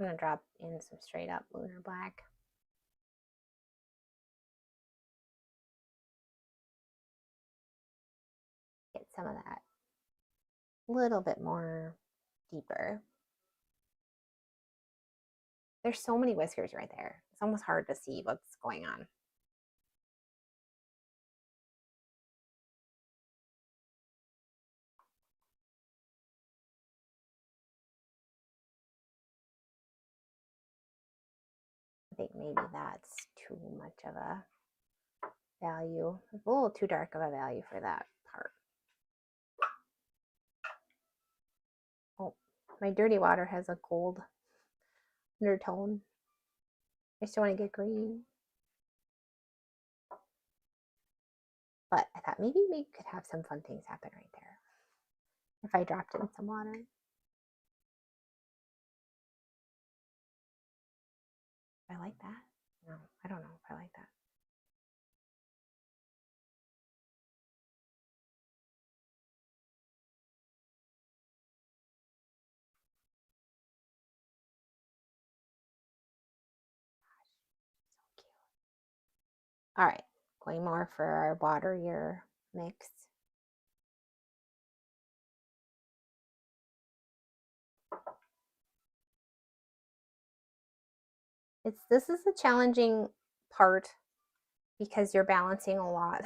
I'm gonna drop in some straight up lunar black. Get some of that a little bit more deeper. There's so many whiskers right there. It's almost hard to see what's going on. I think maybe that's too much of a value. It's a little too dark of a value for that part. Oh, my dirty water has a gold undertone. I still want to get green. But I thought maybe we could have some fun things happen right there if I dropped in some water. I like that. No, I don't know if I like that. So cute. All right, going more for our waterier mix. This is a challenging part because you're balancing a lot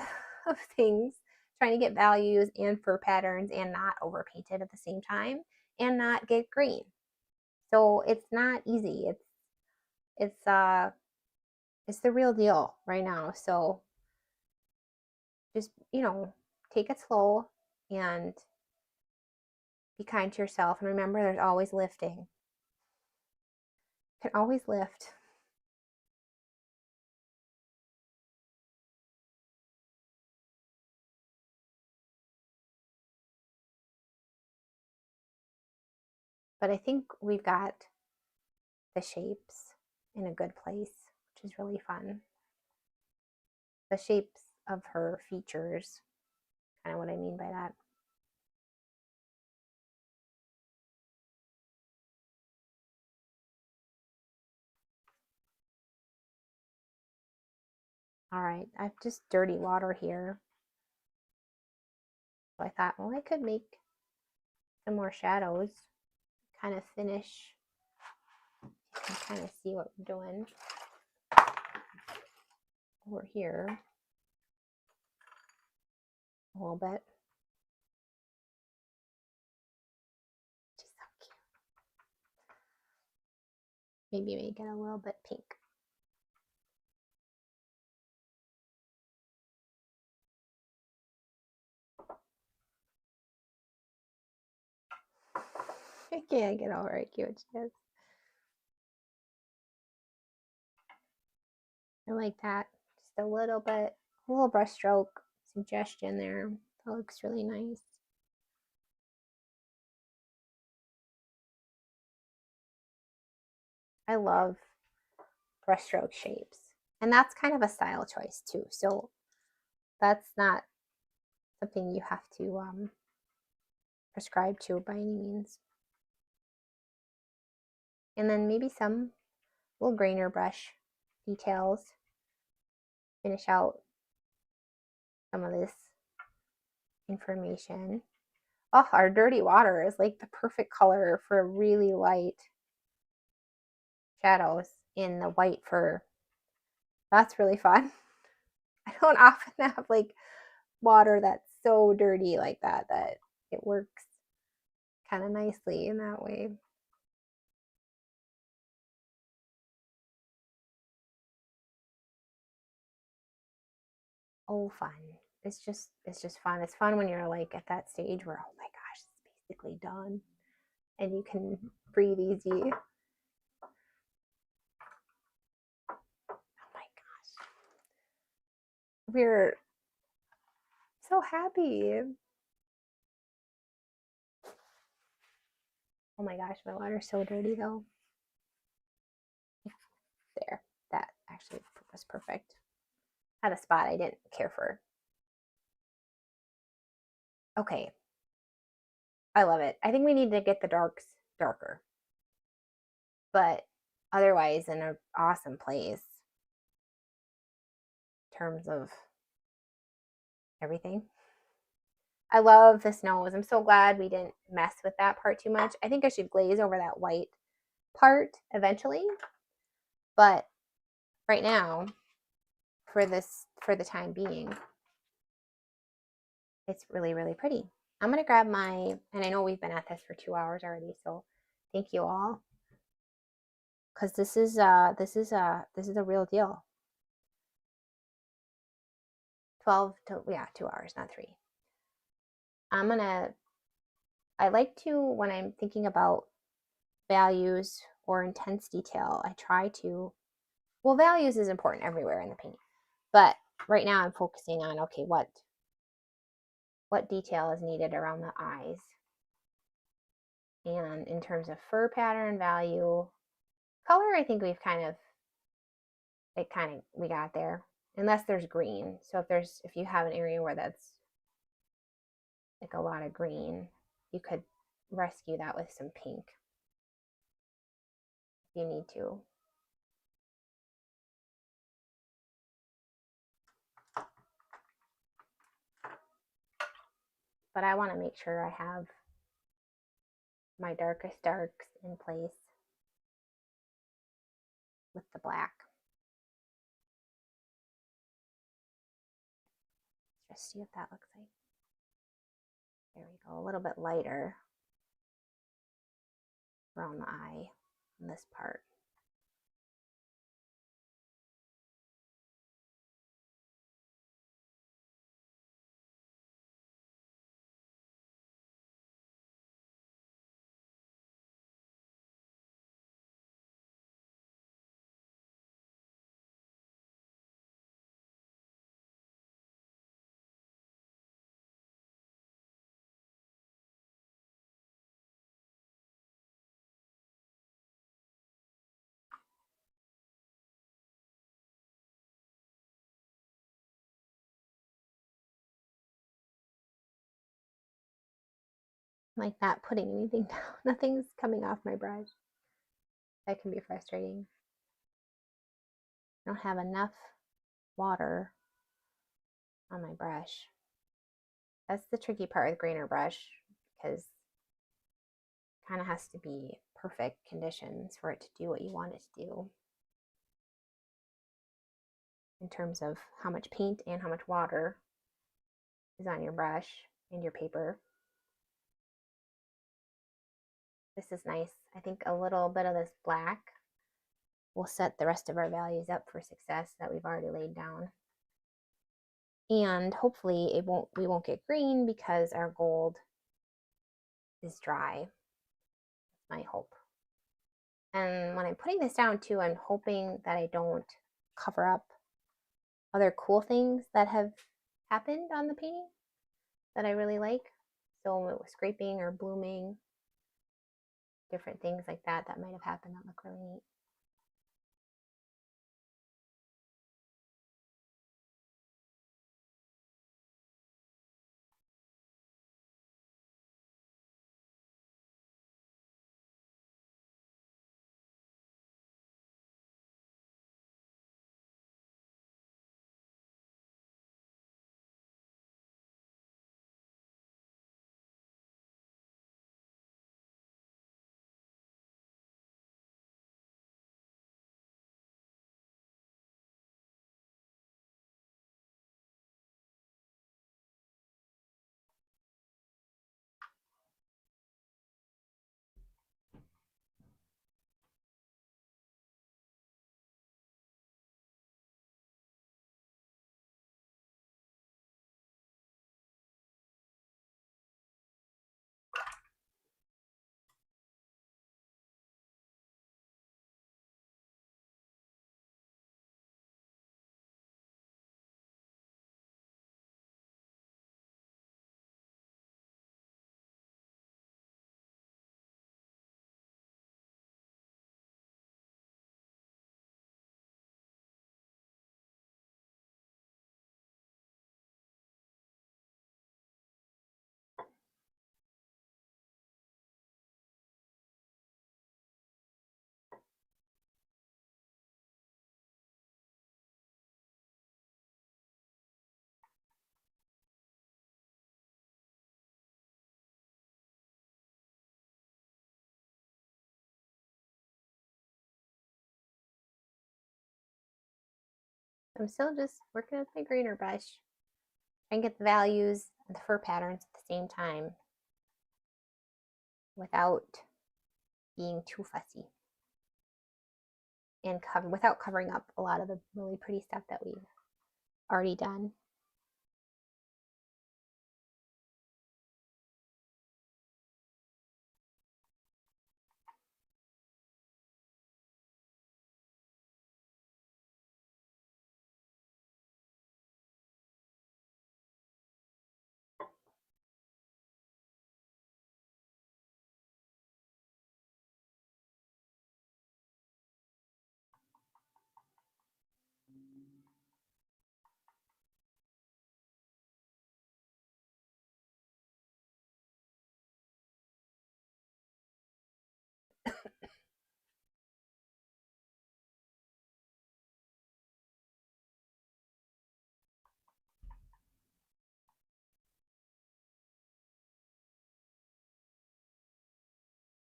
of things, trying to get values and fur patterns and not overpaint it at the same time and not get green. So it's not easy. It's the real deal right now. So just, take it slow and be kind to yourself. And remember, there's always lifting. You can always lift. But I think we've got the shapes in a good place, which is really fun. The shapes of her features, kind of what I mean by that. All right, I've just dirty water here. So I thought, well, I could make some more shadows, kind of finish. You can kind of see what we're doing over here a little bit. She's so cute. Maybe make it a little bit pink. I can't get over how cute she is. I like that. Just a little bit, a little brush stroke suggestion there. That looks really nice. I love brushstroke shapes. And that's kind of a style choice too. So that's not something you have to prescribe to by any means. And then maybe some little grainer brush details. Finish out some of this information. Oh, our dirty water is like the perfect color for really light shadows in the white fur. That's really fun. I don't often have like water that's so dirty like that it works kind of nicely in that way. Oh, fun. It's just fun. It's fun when you're like at that stage where, oh my gosh, it's basically done and you can breathe easy. Oh my gosh. We're so happy. Oh my gosh, my water's so dirty though. There. That actually was perfect. Had a spot I didn't care for. Okay. I love it. I think we need to get the darks darker. But otherwise, in an awesome place in terms of everything. I love this nose. I'm so glad we didn't mess with that part too much. I think I should glaze over that white part eventually. But right now, for the time being, it's really, really pretty. I'm gonna grab my, and I know we've been at this for 2 hours already, so thank you all. Because this is a real deal. 12 to, yeah, 2 hours, not 3. I like to, when I'm thinking about values or intense detail, I try to, well, values is important everywhere in the paint, but right now I'm focusing on, okay, what detail is needed around the eyes. And in terms of fur pattern, value, color, I think we got there, unless there's green. So if you have an area where that's like a lot of green, you could rescue that with some pink if you need to. But I want to make sure I have my darkest darks in place with the black. Just see what that looks like. There we go, a little bit lighter around the eye in this part. Like not putting anything down. Nothing's coming off my brush. That can be frustrating. I don't have enough water on my brush. That's the tricky part with grainer brush, because it kind of has to be perfect conditions for it to do what you want it to do in terms of how much paint and how much water is on your brush and your paper. This is nice. I think a little bit of this black will set the rest of our values up for success that we've already laid down. And hopefully we won't get green because our gold is dry. That's my hope. And when I'm putting this down too, I'm hoping that I don't cover up other cool things that have happened on the painting that I really like. So it was scraping or blooming, different things like that might have happened that look really neat. I'm still just working with my greener brush. Try and get the values and the fur patterns at the same time without being too fussy and without covering up a lot of the really pretty stuff that we've already done.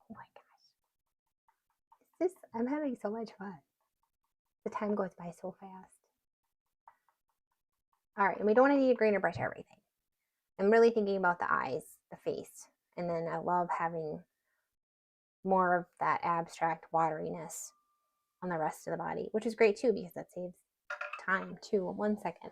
Oh my gosh. I'm having so much fun. The time goes by so fast. All right, and we don't want to need a greener brush everything. I'm really thinking about the eyes, the face, and then I love having more of that abstract wateriness on the rest of the body, which is great too because that saves time too. 1 second.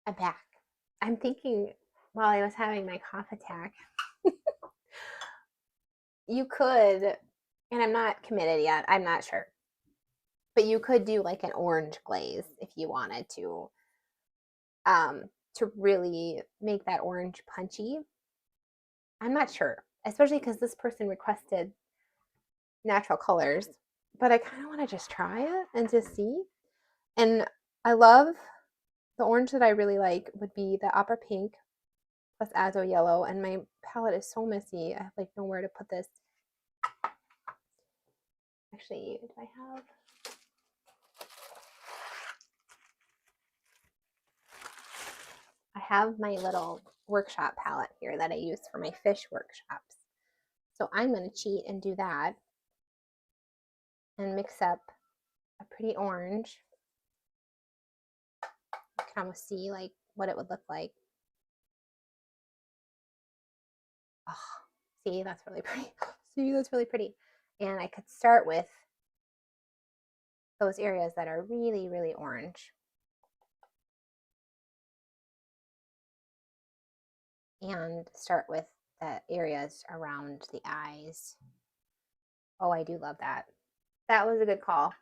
I'm back. I'm thinking while I was having my cough attack, you could, and I'm not committed yet, I'm not sure, but you could do like an orange glaze if you wanted to really make that orange punchy. I'm not sure, especially because this person requested natural colors, but I kind of want to just try it and just see. And I love the orange that I really like would be the opera pink plus azo yellow, and my palette is so messy. I have like nowhere to put this. Actually, do I have my little workshop palette here that I use for my fish workshops. So I'm going to cheat and do that and mix up a pretty orange. You can almost see like what it would look like. Oh, see, that's really pretty. See, that's really pretty. And I could start with those areas that are really, really orange. And start with the areas around the eyes. Oh, I do love that. That was a good call.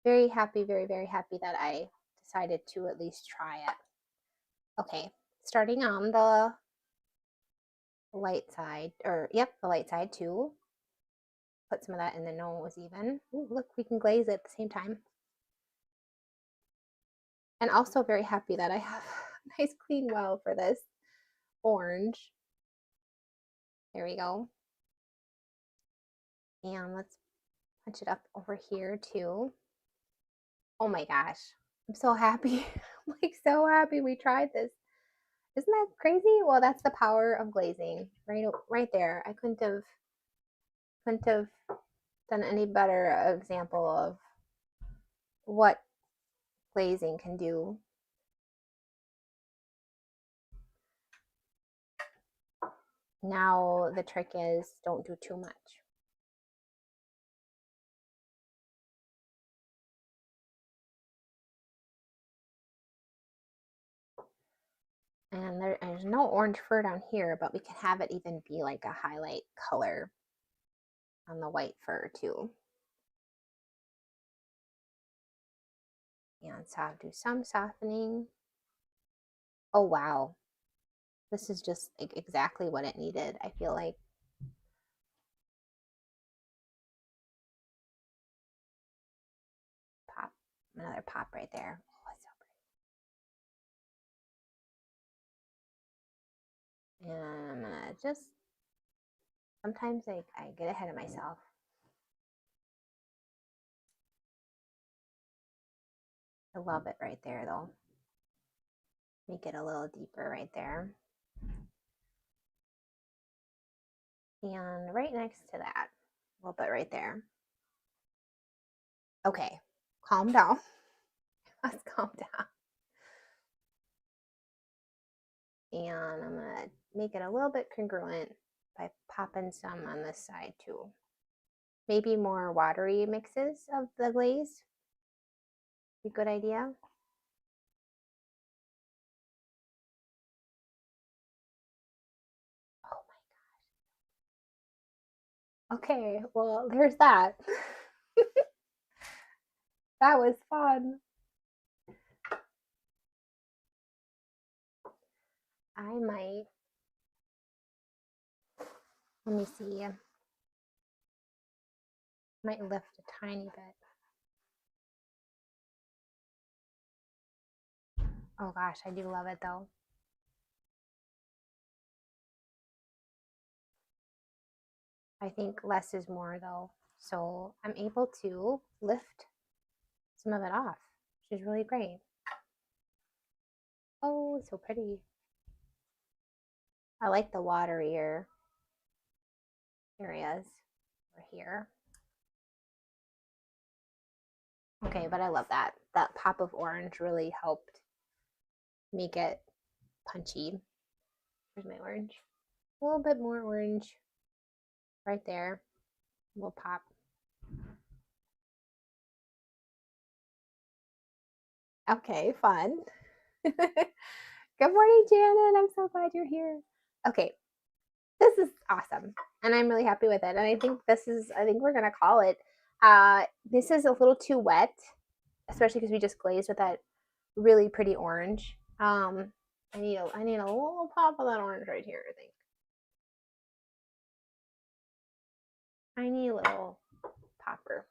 Very happy, very, very happy that I decided to at least try it. Okay, starting on the light side, or yep, the light side too. Put some of that in the nose even. Ooh, look, we can glaze it at the same time. And also very happy that I have a nice clean well for this orange. There we go. And let's punch it up over here too. Oh my gosh, I'm so happy. I'm like so happy we tried this. Isn't that crazy? Well, that's the power of glazing, right there. I couldn't have done any better example of what glazing can do. Now the trick is don't do too much. And there's no orange fur down here, but we can have it even be like a highlight color on the white fur too. And so I'll do some softening. Oh wow. This is just like exactly what it needed, I feel like. Pop, another pop right there. Oh, it's so pretty. And I'm gonna just, sometimes I get ahead of myself. I love it right there though. Make it a little deeper right there. And right next to that, a little bit right there. Okay, calm down. Let's calm down. And I'm gonna make it a little bit congruent by popping some on this side too. Maybe more watery mixes of the glaze. Be a good idea. Oh my gosh. Okay, well, there's that. That was fun. I might, let me see. Might lift a tiny bit. Oh gosh, I do love it though. I think less is more though. So I'm able to lift some of it off, which is really great. Oh, so pretty. I like the waterier areas over here. Okay, but I love that. That pop of orange really helped make it punchy. Here's my orange. A little bit more orange right there. A little pop. Okay, fun. Good morning, Janet. I'm so glad you're here. Okay, this is awesome. And I'm really happy with it. And I think I think we're going to call it. This is a little too wet, especially because we just glazed with that really pretty orange. I need a little pop of that orange right here, I think. Tiny little popper.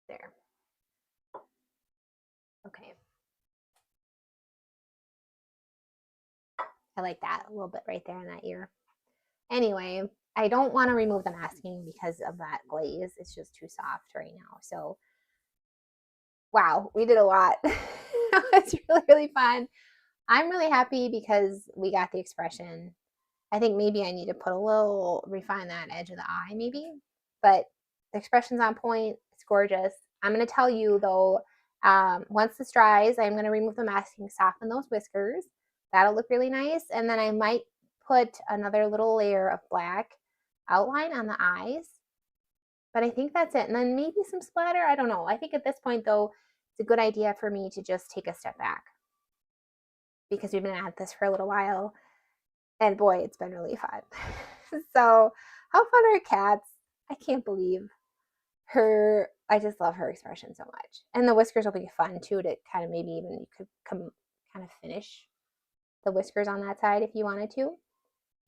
There. Okay. I like that a little bit right there in that ear. Anyway, I don't want to remove the masking because of that glaze. It's just too soft right now. So, wow, we did a lot. It's really, really fun. I'm really happy because we got the expression. I think maybe I need to put a little, refine that edge of the eye maybe, but the expression's on point. It's gorgeous. I'm going to tell you though, once this dries, I'm going to remove the masking, soften those whiskers. That'll look really nice. And then I might put another little layer of black outline on the eyes. But I think that's it. And then maybe some splatter. I don't know. I think at this point though, it's a good idea for me to just take a step back because we've been at this for a little while. And boy, it's been really fun. So how fun are cats? I can't believe her. I just love her expression so much. And the whiskers will be fun too to kind of maybe even you could come kind of finish the whiskers on that side if you wanted to.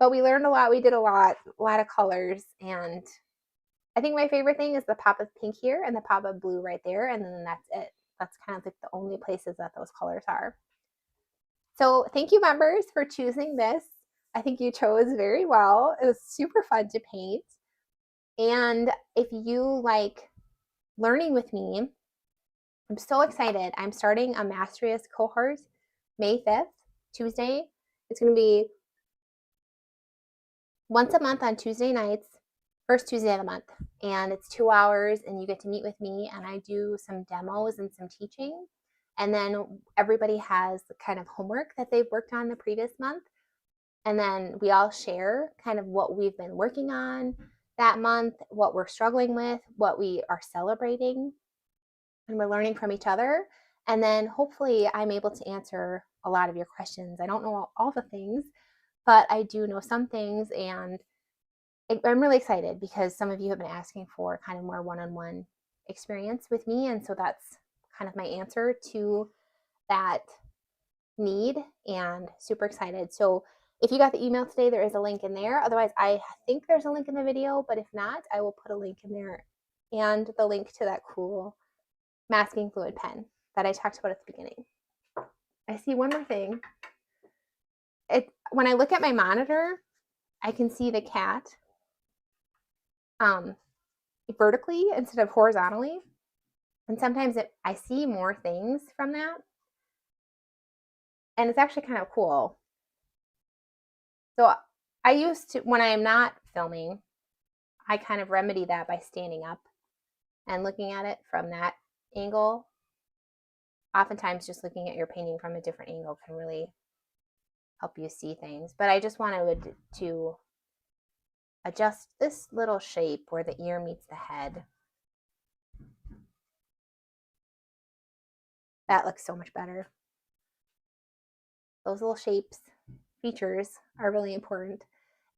But we learned a lot. We did a lot of colors. And I think my favorite thing is the pop of pink here and the pop of blue right there. And then that's it. That's kind of like the only places that those colors are. So thank you, members, for choosing this. I think you chose very well. It was super fun to paint. And if you like learning with me, I'm so excited. I'm starting a Masteryist cohort May 5th, Tuesday. It's going to be once a month on Tuesday nights, first Tuesday of the month. And it's 2 hours and you get to meet with me and I do some demos and some teaching. And then everybody has the kind of homework that they've worked on the previous month. And then we all share kind of what we've been working on that month, what we're struggling with, what we are celebrating, and we're learning from each other. And then hopefully I'm able to answer a lot of your questions. I don't know all the things, but I do know some things. And I'm really excited because some of you have been asking for kind of more one-on-one experience with me. And so that's kind of my answer to that need, and super excited. So if you got the email today, there is a link in there. Otherwise, I think there's a link in the video, but if not, I will put a link in there and the link to that cool masking fluid pen that I talked about at the beginning. I see one more thing. When I look at my monitor, I can see the cat vertically instead of horizontally. And sometimes I see more things from that. And it's actually kind of cool. So I used to, when I am not filming, I kind of remedy that by standing up and looking at it from that angle. Oftentimes just looking at your painting from a different angle can really help you see things. But I just wanted to adjust this little shape where the ear meets the head. That looks so much better. Those little shapes, features are really important.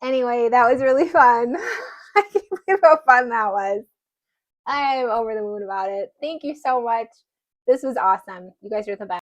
Anyway, that was really fun. I can't believe how fun that was. I'm over the moon about it. Thank you so much. This was awesome. You guys are the best.